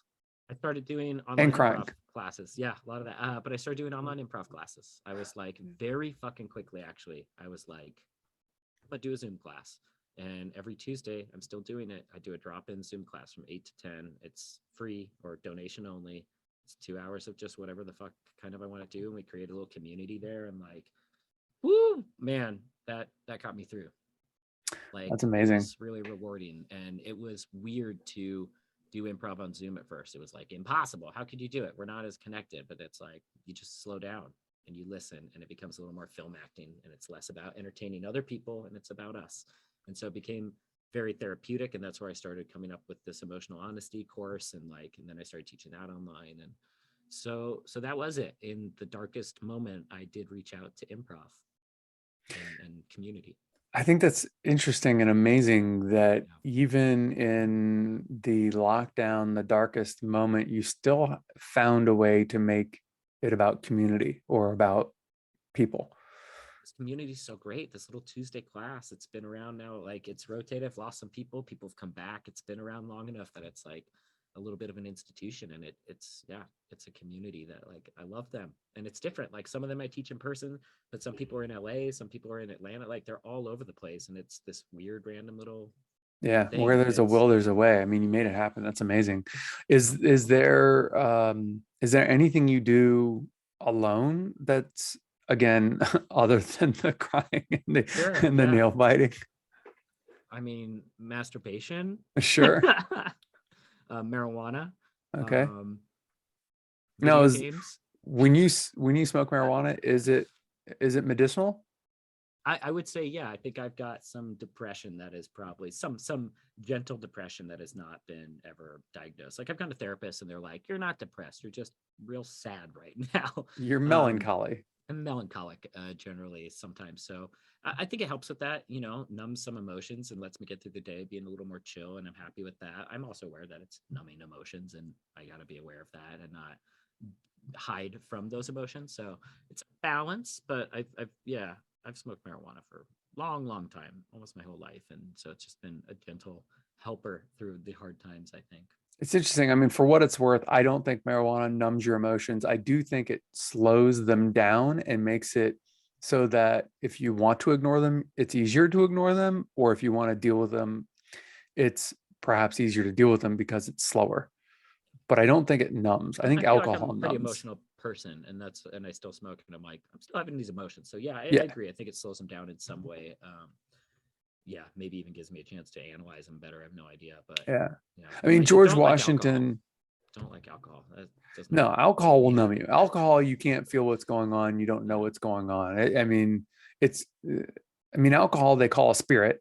I started doing and online crying? improv classes. Yeah, a lot of that. But I started doing online improv classes. I was like, very fucking quickly, actually. I was like, I'm gonna do a Zoom class. And every Tuesday, I'm still doing it. I do a drop-in Zoom class from 8 to 10. It's free or donation only. It's 2 hours of just whatever the fuck kind of I want to do. And we create a little community there. And like, woo, man, that got me through. Like, That's it amazing. was really rewarding. And it was weird to do improv on Zoom at first. It was like impossible. How could you do it? We're not as connected, but it's like you just slow down and you listen and it becomes a little more film acting and it's less about entertaining other people and it's about us. And so it became very therapeutic. And that's where I started coming up with this emotional honesty course and then I started teaching that online. And so that was it. In the darkest moment, I did reach out to improv and community. I think that's interesting and amazing that Yeah. even in the lockdown, the darkest moment, you still found a way to make it about community or about people. This community is so great. This little Tuesday class, it's been around now. Like it's rotated. I've lost some people. People have come back. It's been around long enough that it's like a little bit of an institution, and it's a community that like I love them, and it's different. Like some of them I teach in person, but some people are in LA, some people are in Atlanta. Like they're all over the place, and it's this weird random little Yeah, where thing. there's a will, there's a way. I mean, you made it happen. That's amazing. Is there anything you do alone that's, again, other than the crying and Sure, the yeah. nail biting? I mean, masturbation, Sure. marijuana, Okay. um, No, video games. when you smoke marijuana, is it medicinal? I would say, yeah, I think I've got some depression that is probably some gentle depression that has not been ever diagnosed. Like I've gone to therapists and they're like, you're not depressed, you're just real sad right now. You're Um, melancholy. I'm melancholic generally sometimes. So I think it helps with that, numbs some emotions and lets me get through the day being a little more chill. And I'm happy with that. I'm also aware that it's numbing emotions and I got to be aware of that and not hide from those emotions. So it's a balance, but I've smoked marijuana for a long, long time, almost my whole life. And so it's just been a gentle helper through the hard times, I think. It's interesting. I mean, for what it's worth, I don't think marijuana numbs your emotions. I do think it slows them down and makes it so that if you want to ignore them, it's easier to ignore them. Or if you want to deal with them, it's perhaps easier to deal with them because it's slower. But I don't think it numbs. I think I feel like I'm alcohol a pretty numbs. emotional person, and I still smoke, and I'm like, I'm still having these emotions. So yeah, I Yeah. agree. I think it slows them down in some way. Yeah, maybe even gives me a chance to analyze them better. I have no idea, but Yeah. yeah, I mean, only George don't like alcohol. Washington, Don't like alcohol. That does not no, alcohol will me. numb you. Alcohol, you can't feel what's going on. You don't know what's going on. I mean, it's, I mean, alcohol they call a spirit,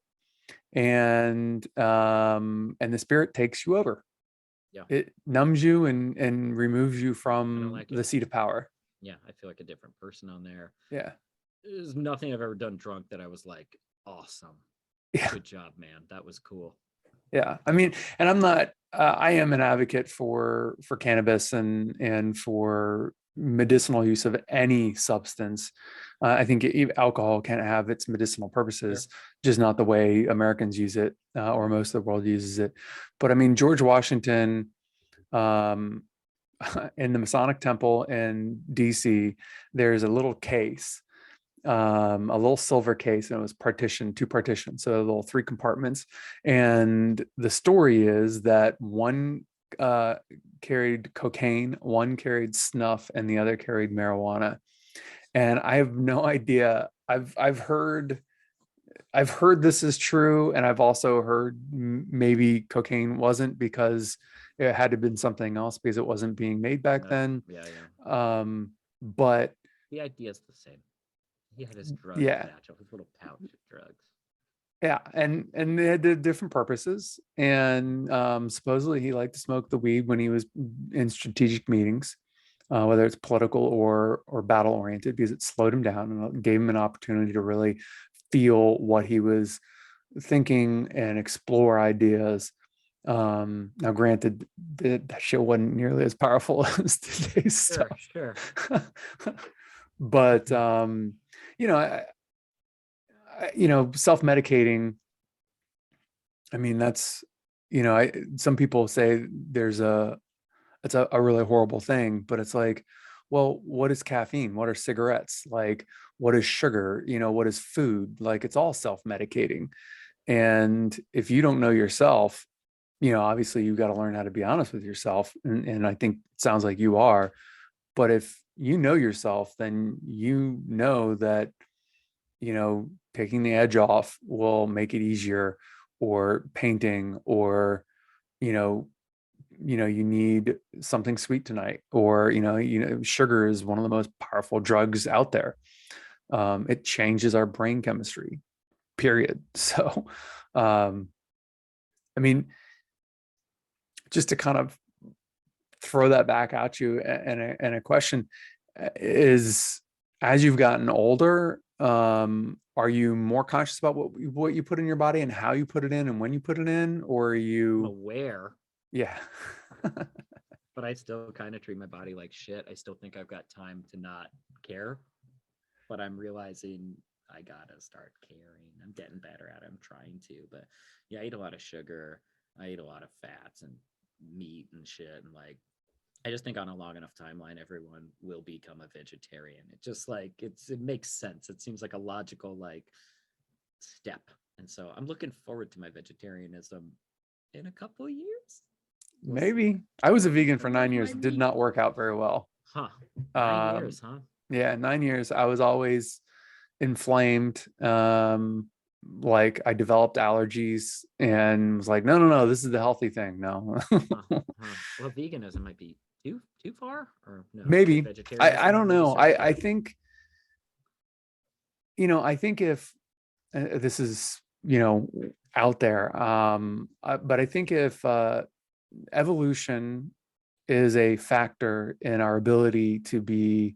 and the spirit takes you over. Yeah, It numbs you and removes you I don't from like the it. seat of power. Yeah, I feel like a different person on there. Yeah. There's nothing I've ever done drunk that I was like, awesome. Yeah. Good job, man. That was cool. Yeah. I mean, and I'm not, I am an advocate for cannabis and for medicinal use of any substance. I think alcohol can have its medicinal Sure. purposes, just not the way Americans use it, or most of the world uses it. But I mean, George Washington, um, in the Masonic Temple in DC, there's a little case, a little silver case, and it was partitioned, two partitions, so a little three compartments. And the story is that one uh, carried cocaine, one carried snuff, and the other carried marijuana. And I have no idea. I've heard this is true, and I've also heard maybe cocaine wasn't because it had to have been something else because it wasn't being made back No. then. Yeah, yeah. But The idea is the same. He had his drug yeah, satchel, his little pouch of drugs. yeah, and they had different purposes. And supposedly he liked to smoke the weed when he was in strategic meetings, whether it's political or battle oriented, because it slowed him down and gave him an opportunity to really feel what he was thinking and explore ideas. Now, granted, that shit wasn't nearly as powerful as today's Sure, stuff, sure. but you know, self-medicating. I mean, that's some people say it's a really horrible thing, but it's like, well, what is caffeine? What are cigarettes? Like, what is sugar? What is food? Like, it's all self-medicating. And if you don't know yourself, obviously you've got to learn how to be honest with yourself. And I think it sounds like you are. But if you know yourself, then you know that, taking the edge off will make it easier, or painting, or, you know, you need something sweet tonight, or, sugar is one of the most powerful drugs out there. It changes our brain chemistry, period. So, I mean, just to kind of throw that back at you, and a question is, as you've gotten older, are you more conscious about what you put in your body and how you put it in and when you put it in, or are I'm you? aware, Yeah. but I still kind of treat my body like shit. I still think I've got time to not care, but I'm realizing I gotta start caring. I'm getting better at it. I'm trying to, but yeah, I eat a lot of sugar. I eat a lot of fats and meat and shit, and like I just think on a long enough timeline, everyone will become a vegetarian. It just like it makes sense. It seems like a logical like step, and so I'm looking forward to my vegetarianism in a couple of years. We'll see. Maybe. I was a vegan for Remove 9 years. my It did meat. not work out very well. Huh? 9 years, Um, huh? yeah, 9 years. I was always inflamed. Like, I developed allergies and was like, no, no, no, this is the healthy thing. No. Huh? Huh? Well, veganism might be too far, or no? Is Maybe. I vegetarianism don't maybe know. start to I count? think, I think if this is, out there, but I think if evolution is a factor in our ability to be,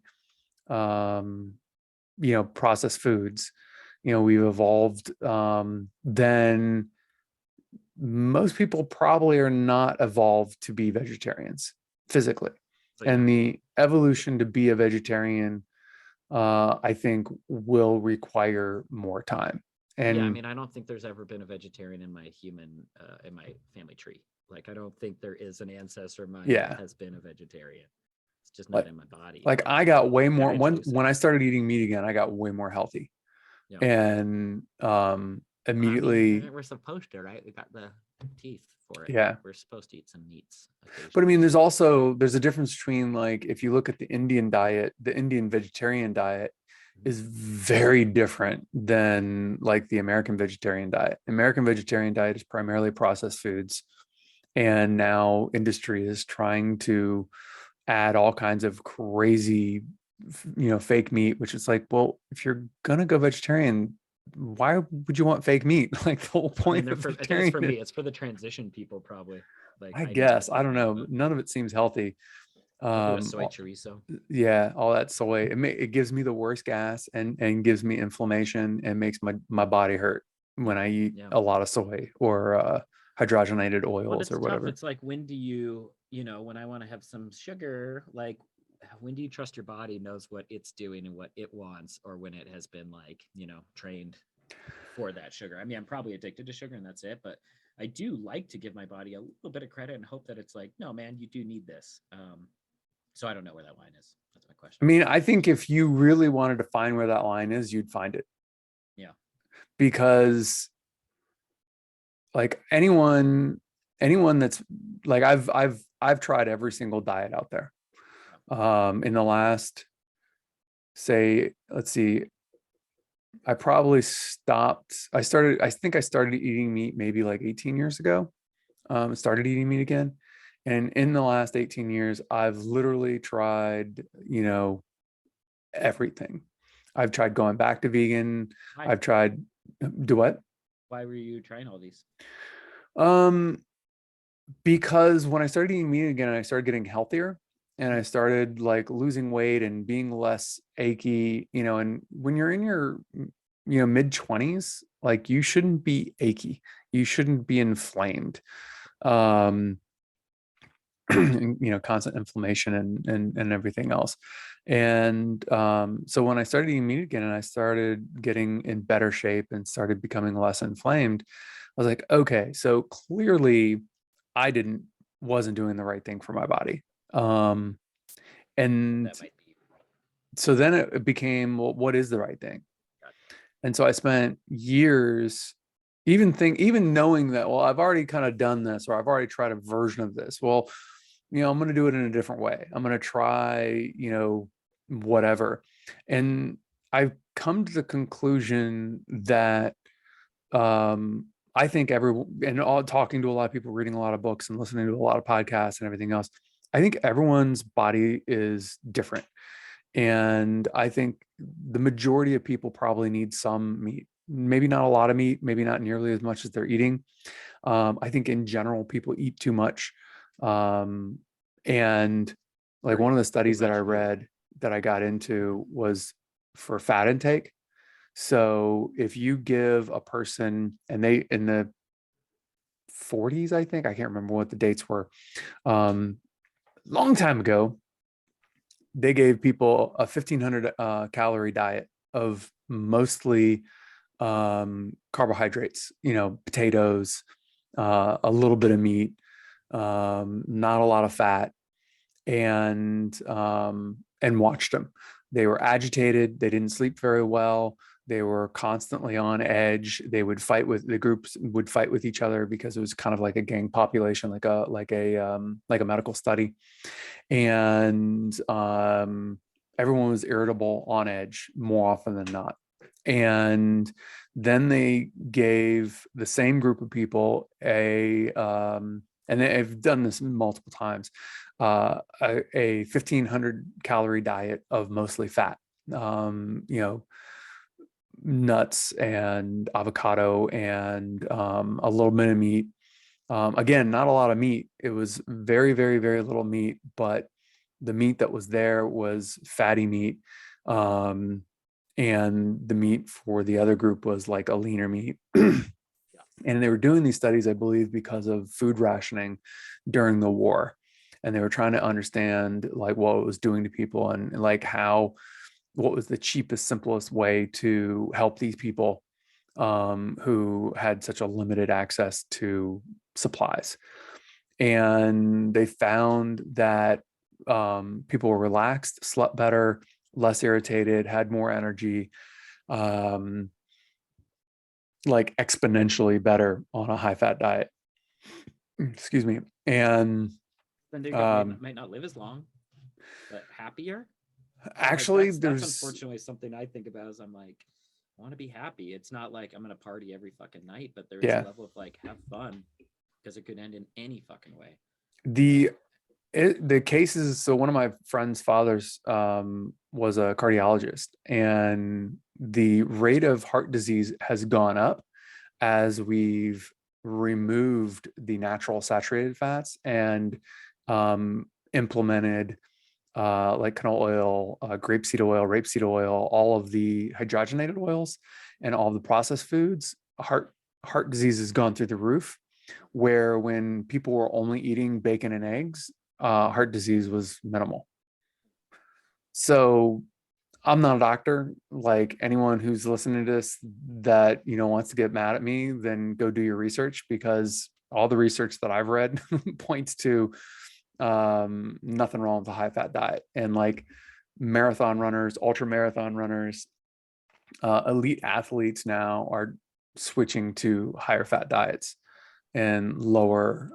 processed foods, we've evolved, then most people probably are not evolved to be vegetarians physically. So And the evolution to be a vegetarian, I think, will require more time. And yeah, I mean, I don't think there's ever been a vegetarian in my in my family tree. Like, I don't think there is an ancestor of mine that has been a vegetarian. It's just not in my body. like I got way more Eventually, when I started eating meat again, I got way more healthy. yeah. And I immediately, mean, we're supposed to, right? We got the teeth for it. yeah. We're supposed to eat some meats But I mean, occasionally. there's a difference between, like, if you look at the Indian diet, the Indian vegetarian diet is very different than like the American vegetarian diet. American vegetarian diet is primarily processed foods. And now industry is trying to add all kinds of crazy, fake meat, which is like, well, if you're gonna go vegetarian, why would you want fake meat? Like, the whole I mean, point of I think it's for me. vegetarian, It's for the transition people, probably. Like, I I need guess, the I fake don't meat, know, but none of it seems healthy. I'll do a soy chorizo. Yeah, all that soy, it gives me the worst gas, and gives me inflammation, and makes my body hurt when I eat Yeah. a lot of soy or hydrogenated But oils it's or tough. whatever. It's like, when do you, when I want to have some sugar, like, when do you trust your body knows what it's doing and what it wants, or when it has been, like, trained for that sugar? I mean, I'm probably addicted to sugar and that's it, but I do like to give my body a little bit of credit and hope that it's like, no, man, you do need this. So I don't know where that line is. That's my question. I mean, I think if you really wanted to find where that line is, you'd find it. Yeah. Because, like, anyone that's like, I've tried every single diet out there. In the last, say, let's see, I probably I think I started eating meat maybe like 18 years ago. Started eating meat again. And in the last 18 years, I've literally tried, everything. I've tried going back to vegan. Why? I've tried, do what? Why were you trying all these? Um, because when I started eating meat again, I started getting healthier, and I started, like, losing weight and being less achy, and when you're in your, mid 20s, like, you shouldn't be achy. You shouldn't be inflamed. Um, constant inflammation and everything else. And so when I started eating meat again and I started getting in better shape and started becoming less inflamed, I was like, okay, so clearly I wasn't doing the right thing for my body. And That might be. so then it became, well, what is the right thing? And so I spent years even knowing that, well, I've already kind of done this, or I've already tried a version of this. Well, I'm going to do it in a different way. I'm going to try, whatever. And I've come to the conclusion that, I think talking to a lot of people, reading a lot of books and listening to a lot of podcasts and everything else, I think everyone's body is different. And I think the majority of people probably need some meat, maybe not a lot of meat, maybe not nearly as much as they're eating. I think in general, people eat too much. And like, one of the studies that I read that I got into was for fat intake. So if you give a person, and they, in the 40s, I think, I can't remember what the dates were, long time ago, they gave people a 1,500 calorie diet of mostly carbohydrates, potatoes, a little bit of meat, not a lot of fat, and watched them. They were agitated. They didn't sleep very well. They were constantly on edge. The groups would fight with each other, because it was kind of like a gang population, like a medical study. And everyone was irritable, on edge more often than not. And then they gave the same group of people and they've done this multiple times, a 1,500 calorie diet of mostly fat, nuts and avocado and a little bit of meat. Again, not a lot of meat. It was very, very, very little meat, but the meat that was there was fatty meat. and the meat for the other group was like a leaner meat. Yeah. And they were doing these studies, I believe, because of food rationing during the war. And they were trying to understand like what it was doing to people, and like what was the cheapest, simplest way to help these people who had such a limited access to supplies. And they found that people were relaxed, slept better, less irritated, had more energy, um, like exponentially better on a high fat diet. Excuse me. And Then they might not live as long, but happier. actually, that's unfortunately something I think about. Is I'm like, I want to be happy. It's not like I'm gonna party every fucking night, but there is a level of like have fun, because it could end in any fucking way. The cases. So one of my friend's fathers was a cardiologist, and the rate of heart disease has gone up as we've removed the natural saturated fats and implemented like canola oil, rapeseed oil, all of the hydrogenated oils, and all the processed foods. Heart disease has gone through the roof. Where when people were only eating bacon and eggs, heart disease was minimal. So I'm not a doctor. Like anyone who's listening to this that wants to get mad at me, then go do your research, because all the research that I've read points to nothing wrong with a high fat diet. And like marathon runners, ultra marathon runners, elite athletes now are switching to higher fat diets and lower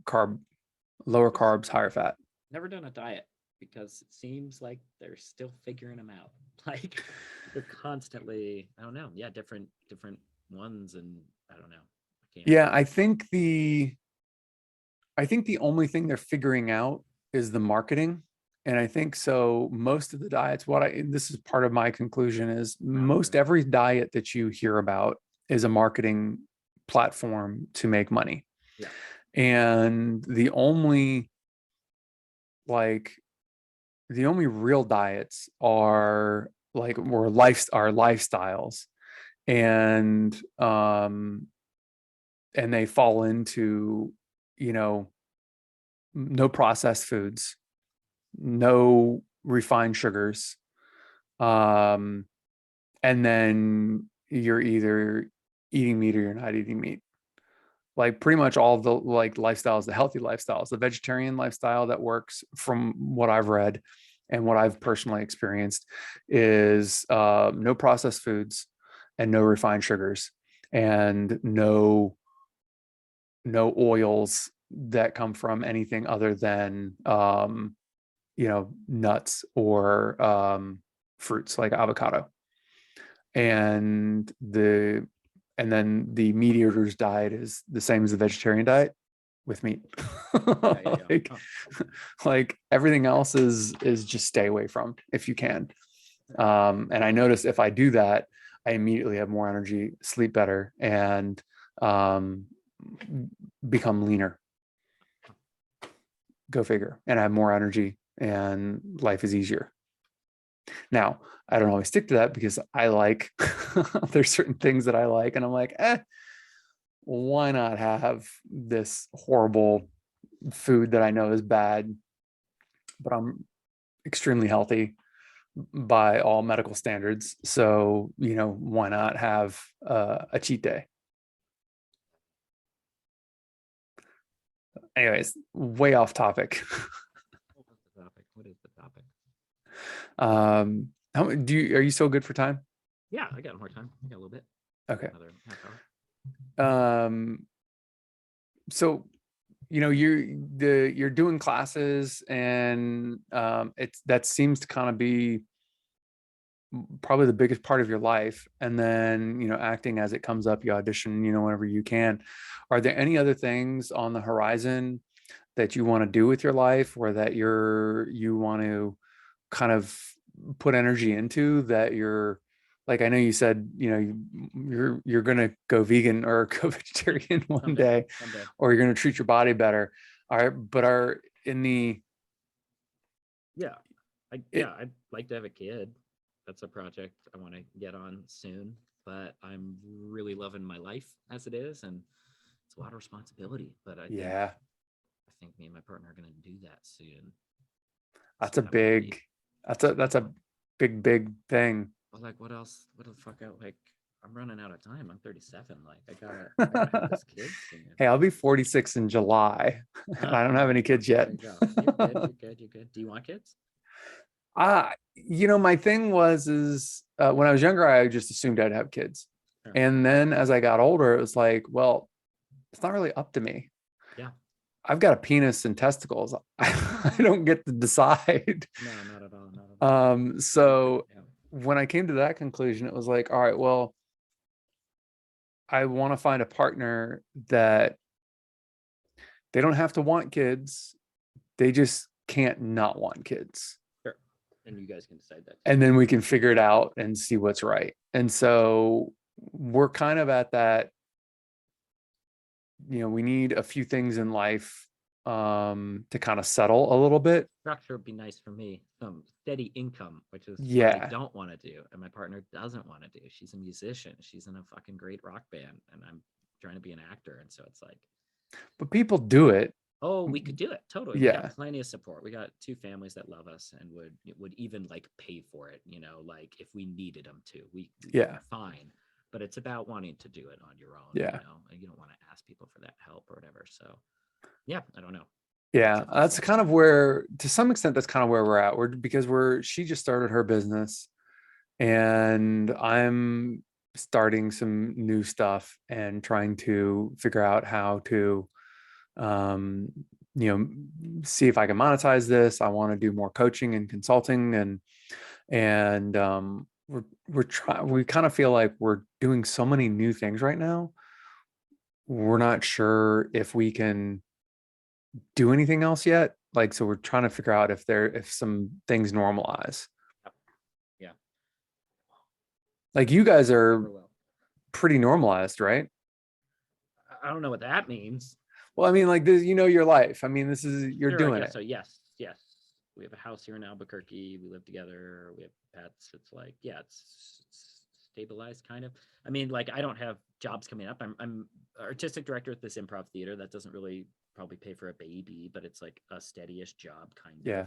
carbs, higher fat. Never done a diet, because it seems like they're still figuring them out. Like they're constantly, I don't know, different ones, and I don't know. Yeah, I think the only thing they're figuring out is the marketing. And I think so most of the diets, this is part of my conclusion, is most every diet that you hear about is a marketing platform to make money. Yeah. And the only real diets are lifestyles, and they fall into no processed foods, no refined sugars, and then you're either eating meat or you're not eating meat. Like pretty much all of the lifestyles, the healthy lifestyles, the vegetarian lifestyle that works from what I've read and what I've personally experienced is no processed foods and no refined sugars and no oils that come from anything other than nuts or fruits like avocado. And then the meat eater's diet is the same as the vegetarian diet with meat. Like everything else is just stay away from if you can. And I notice if I do that, I immediately have more energy, sleep better, and become leaner. Go figure. And I have more energy and life is easier. Now, I don't always stick to that because there's certain things that I like, and I'm like, why not have this horrible food that I know is bad, but I'm extremely healthy by all medical standards. So, why not have a cheat day? Anyways, way off topic. What is the topic? Are you still good for time? Yeah, I got more time. I got a little bit. Okay. Another half hour. So you're doing classes, and that seems to kind of be probably the biggest part of your life. And then acting as it comes up, you audition whenever you can. Are there any other things on the horizon that you want to do with your life, or that you want to kind of put energy into, that you're like, I know you said you're gonna go vegan or go vegetarian one day, or you're gonna treat your body better. All right, but yeah, I'd like to have a kid. That's a project I want to get on soon, but I'm really loving my life as it is, and it's a lot of responsibility. But Yeah, I think me and my partner are going to do that soon. that's So a that would be. big, that's a big thing. But like, what else? What the fuck out? Like, I'm running out of time. I'm 37. Like, I gotta have this kid soon. Hey, I'll be 46 in July, and I don't have any kids There yet. you go. You're good. You're good. You're good. Do you want kids? My thing is when I was younger, I just assumed I'd have kids. Sure. And then as I got older, it was like, well, it's not really up to me. Yeah. I've got a penis and testicles. I don't get to decide. No, not at all. Not at all. So Yeah. when I came to that conclusion, it was like, all right, well, I want to find a partner that they don't have to want kids. They just can't not want kids. Sure. And you guys can decide that. And then we can figure it out and see what's right. And so we're kind of at that, we need a few things in life to kind of settle a little bit. Structure would be nice for me. Some steady income, which is what I Yeah. don't want to do, and my partner doesn't want to do. She's a musician. She's in a fucking great rock band, and I'm trying to be an actor, and so it's like, But people do it. oh, we could do it totally. We Yeah. got plenty of support. We got 2 families that love us and would even like pay for it. Like if we needed them to, we Yeah. fine. But it's about wanting to do it on your own. Yeah. And you don't want to ask people for that help or whatever. So yeah, I don't know. Yeah. That's kind of where, to some extent, that's kind of where we're at. Because she just started her business and I'm starting some new stuff and trying to figure out how to, see if I can monetize this. I want to do more coaching and consulting and we kind of feel like we're doing so many new things right now. We're not sure if we can do anything else yet. Like, so we're trying to figure out if some things normalize. Yeah. Like you guys are pretty normalized, right? I don't know what that means. Well, I mean, like this, your life. I mean, you're Sure, doing it. So yes. We have a house here in Albuquerque. We live together. We have pets. It's like, yeah, it's stabilized kind of. I mean, like I don't have jobs coming up. I'm artistic director at this improv theater. That doesn't really probably pay for a baby, but it's like a steady-ish job kind of. Yeah.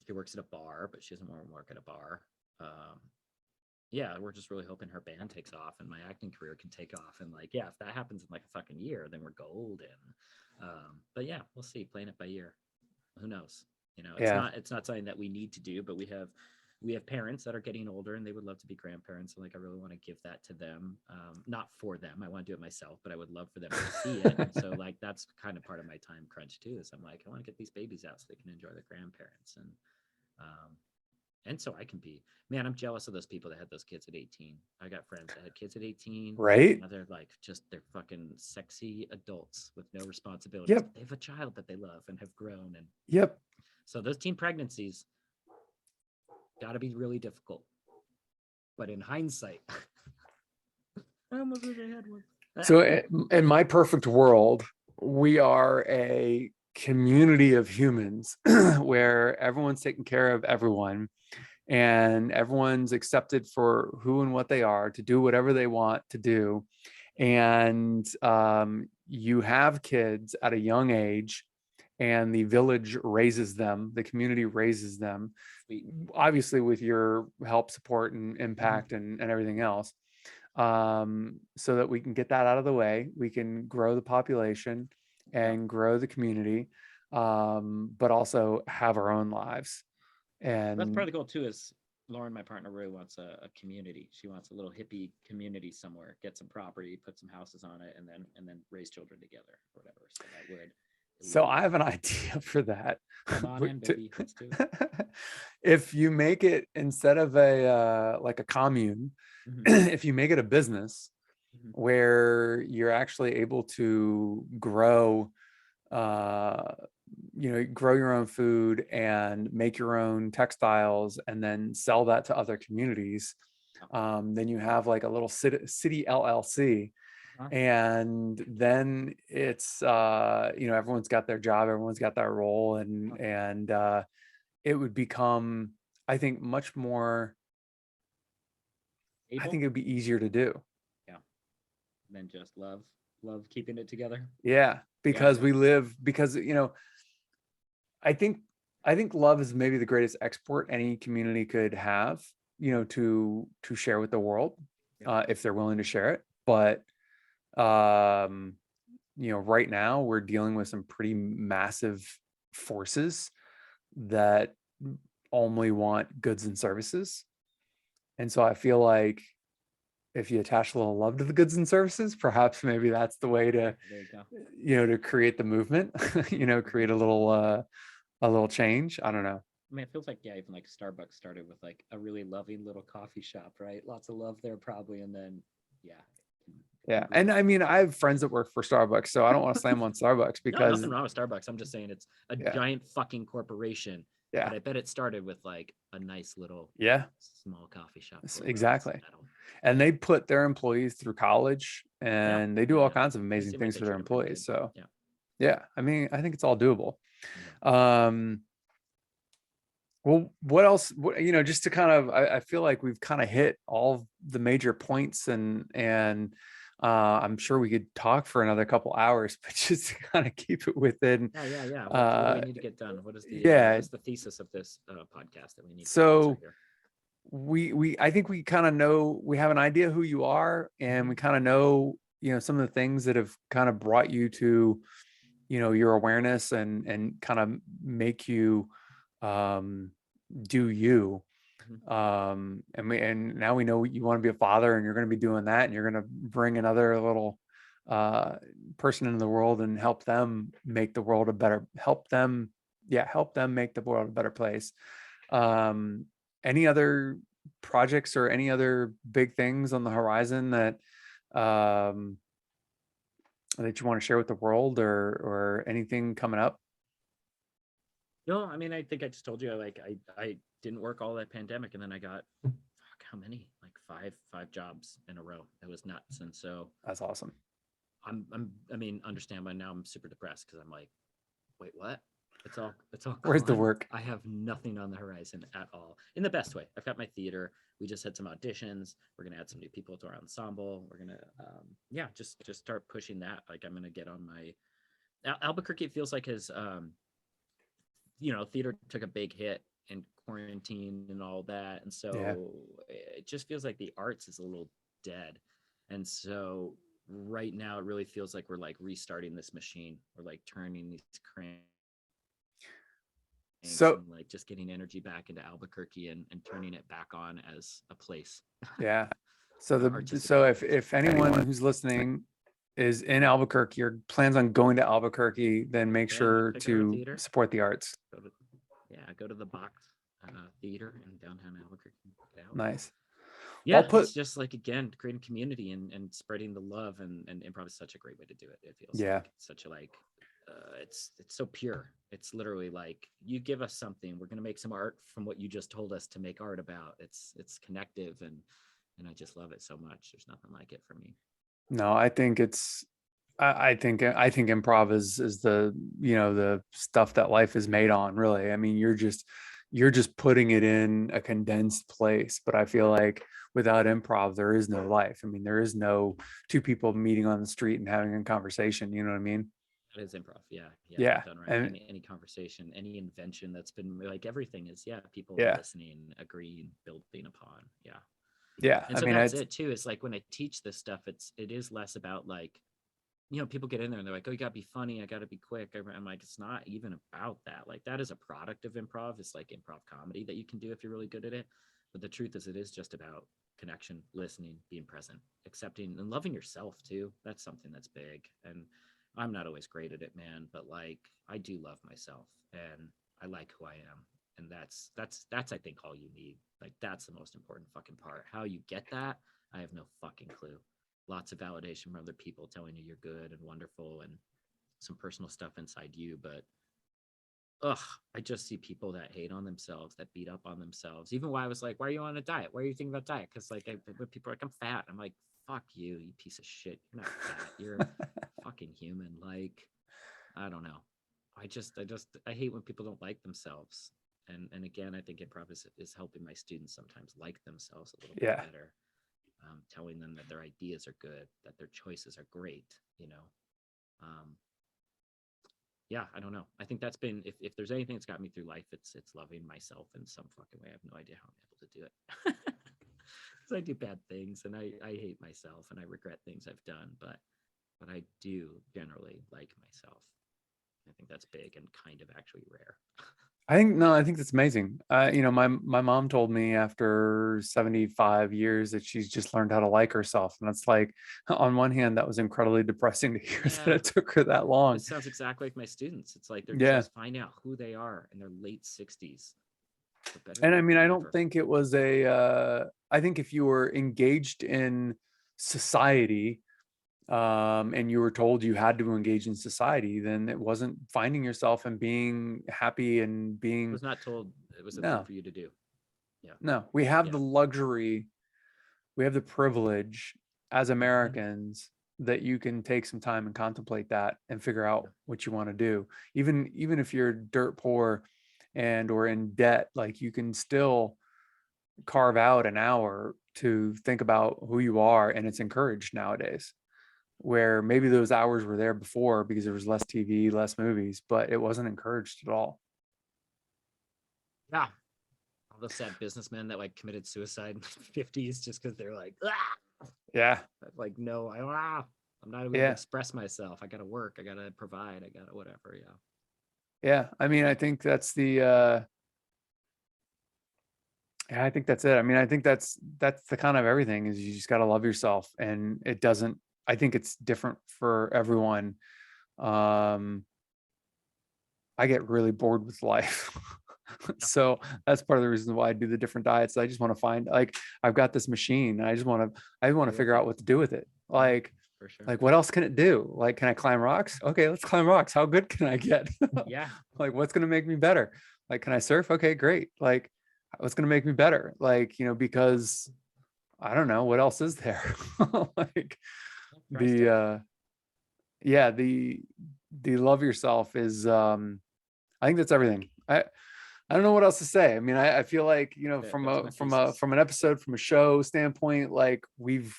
She works at a bar, but she doesn't want to work at a bar. Yeah, we're just really hoping her band takes off and my acting career can take off. And like, yeah, if that happens in like a fucking year, then we're golden. But yeah, we'll see. Playing it by ear. Who knows? It's not something that we need to do, but we have parents that are getting older and they would love to be grandparents. And like, I really want to give that to them. Not for them. I want to do it myself, but I would love for them to see it. And so like, that's kind of part of my time crunch too, is I'm like, I want to get these babies out so they can enjoy their grandparents. And so I can be, man, I'm jealous of those people that had those kids at 18. I got friends that had kids at 18. Right. They're like, they're fucking sexy adults with no responsibilities. Yep. They have a child that they love and have grown. And yep. So those teen pregnancies got to be really difficult. But in hindsight, I almost wish I had one. So in my perfect world, we are a community of humans where everyone's taking care of everyone and everyone's accepted for who and what they are to do whatever they want to do. And you have kids at a young age and the village raises them, the community raises them, obviously with your help, support, and impact and everything else, so that we can get that out of the way. We can grow the population and grow the community, but also have our own lives. And that's part of the goal too, is Lauren, my partner, really wants a community. She wants a little hippie community somewhere, get some property, put some houses on it, and then raise children together or whatever. So that would. So I have an idea for that. Come on in, baby. Let's do it. If you make it, instead of like a commune, if you make it a business where you're actually able to grow, grow your own food and make your own textiles and then sell that to other communities, then you have like a little city LLC. And then it's everyone's got their job, everyone's got their role, and it would become, I think, much more, I Able? think it'd be easier to do. Yeah. Than just love keeping it together. Yeah, Yeah. because because, I think love is maybe the greatest export any community could have, to share with the world, Yeah. if they're willing to share it. But um, right now we're dealing with some pretty massive forces that only want goods and services. And so I feel like if you attach a little love to the goods and services, perhaps maybe that's the way to, There you go. to create the movement, create a little change. I don't know. I mean, it feels like, yeah, even like Starbucks started with like a really loving little coffee shop, right? Lots of love there probably. And then, yeah. Yeah. And I mean, I have friends that work for Starbucks, so I don't want to slam on Starbucks No, because nothing wrong with Starbucks. I'm just saying it's a yeah, giant fucking corporation. yeah, But I bet it started with like a nice little yeah, small coffee shop. exactly. And they put their employees through college Yeah. and they do all kinds of They amazing seem like things they for their treat 'em pretty employees. good. So Yeah. yeah, I mean, I think it's all doable. Yeah. Well, what else, just to kind of, I feel like we've kind of hit all the major points, and I'm sure we could talk for another couple hours, but just to kind of keep it within, Yeah. What do we need to get done? What is the thesis of this podcast that we need to answer so here? I think we kind of know, we have an idea who you are, and we kind of know, some of the things that have kind of brought you to, your awareness, and kind of make you um do you. And now we know you want to be a father, and you're going to be doing that, and you're going to bring another little uh person into the world and help them make the world help them make the world a better place. Any other projects or any other big things on the horizon um that you want to share with the world, or anything coming up? No, I mean, I think I just told you, I didn't work all that pandemic, and then I got how many, like five jobs in a row. It was nuts. And so That's awesome. I mean, understand by now I'm super depressed because I'm like, wait, what? It's all Where's the gone. work? I have nothing on the horizon at all, in the best way. I've got my theater. We just had some auditions. We're gonna add some new people to our ensemble. We're gonna just start pushing that. Like, I'm gonna get on my Albuquerque. It feels like his theater took a big hit in quarantine and all that, and Yeah. so it just feels like the arts is a little dead. And so right now it really feels like we're like restarting this machine. We're like turning these cranks So and like just getting energy back into Albuquerque, and turning it back on as a place. yeah. So Artistic so place. if anyone who's listening is in Albuquerque or plans on going to Albuquerque, then make sure Check out our to theater. support the arts. Go to the Box Theater in downtown Albuquerque. Check it out. Nice. Yeah, I'll put it's just like, again, creating community and spreading the love, and improv is such a great way to do it. It feels yeah. like it's such a like it's so pure. It's literally like, you give us something, we're gonna make some art from what you just told us to make art about. It's connective, and I just love it so much. There's nothing like it for me. No, I think I think improv is the, the stuff that life is made on, really. I mean, you're just putting it in a condensed place, but I feel like without improv there is no life. I mean, there is no two people meeting on the street and having a conversation, you know what I mean? That is improv. Yeah. Done right. And Any conversation, any invention that's been like, everything is people yeah. listening, agreeing, building upon. Yeah. Yeah. And I so mean, that's it too. Is like, when I teach this stuff, it is less about like, people get in there and they're like, oh, you gotta be funny, I gotta be quick. I'm like, it's not even about that. Like, that is a product of improv. It's like improv comedy that you can do if you're really good at it. But the truth is, it is just about connection, listening, being present, accepting, and loving yourself too. That's something that's big. And I'm not always great at it, man, but like, I do love myself, and I like who I am. And that's I think all you need. Like, that's the most important fucking part. How you get that, I have no fucking clue. Lots of validation from other people telling you you're good and wonderful, and some personal stuff inside you. But I just see people that hate on themselves, that beat up on themselves. Even why I was like, why are you on a diet? Why are you thinking about diet? Because like, when people are like, I'm fat, I'm like, fuck you, you piece of shit. You're not fat. You're fucking human. Like, I don't know. I hate when people don't like themselves. And again, I think improv is helping my students sometimes like themselves a little Yeah. bit better, telling them that their ideas are good, that their choices are great, yeah, I don't know. I think that's been, if there's anything that's got me through life, it's loving myself in some fucking way. I have no idea how I'm able to do it. Because I do bad things and I hate myself and I regret things I've done, but I do generally like myself. I think that's big and kind of actually rare. I think that's amazing. My mom told me after 75 years that she's just learned how to like herself. And that's like, on one hand, that was incredibly depressing to hear that it took her that long. This sounds exactly like my students. It's like they're just finding out who they are in their late 60s. And I mean, I don't think it was I think if you were engaged in society, and you were told you had to engage in society, then it wasn't finding yourself and being happy and being. I was not told it was a thing for you to do. Yeah. No, we have the luxury, we have the privilege as Americans that you can take some time and contemplate that and figure out what you want to do. Even if you're dirt poor and or in debt, like you can still carve out an hour to think about who you are, and it's encouraged nowadays, where maybe those hours were there before because there was less TV, less movies, but it wasn't encouraged at all. Yeah. All the sad businessmen that like committed suicide in the 50s just because they're like, ah! Yeah. Like, no, I'm not able to express myself. I got to work. I got to provide. I got to whatever. Yeah. Yeah. I mean, I think that's I think that's it. I mean, I think that's the kind of everything is you just got to love yourself, and I think it's different for everyone. I get really bored with life. So that's part of the reason why I do the different diets. I just want to find, like, I've got this machine. I want to figure out what to do with it. Like, for sure. Like, what else can it do? Like, can I climb rocks? Okay, let's climb rocks. How good can I get? Yeah. Like, what's going to make me better? Like, can I surf? Okay, great. Like, what's going to make me better? Like, because I don't know what else is there. Like the love yourself is, I think that's everything. I don't know what else to say. I mean, I feel like, from an episode, from a show standpoint, like we've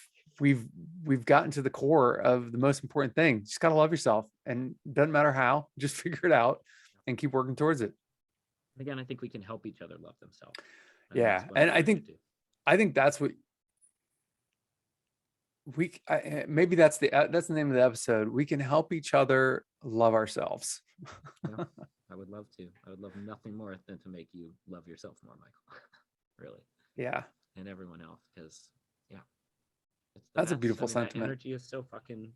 gotten to the core of the most important thing. You just got to love yourself, and it doesn't matter how, just figure it out and keep working towards it. Again, I think we can help each other love themselves. Yeah. And I think that's what maybe that's the name of the episode. We can help each other love ourselves. Yeah, I would love to. I would love nothing more than to make you love yourself more, Michael. Really. Yeah. And everyone else, because that's a beautiful sentiment. Energy is so fucking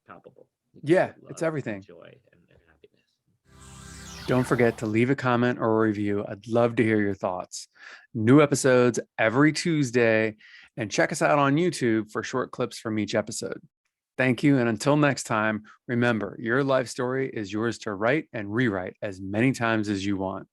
palpable. Yeah, it's everything. Joy and happiness. Don't forget to leave a comment or a review. I'd love to hear your thoughts. New episodes every Tuesday, and check us out on YouTube for short clips from each episode. Thank you. And until next time, remember, your life story is yours to write and rewrite as many times as you want.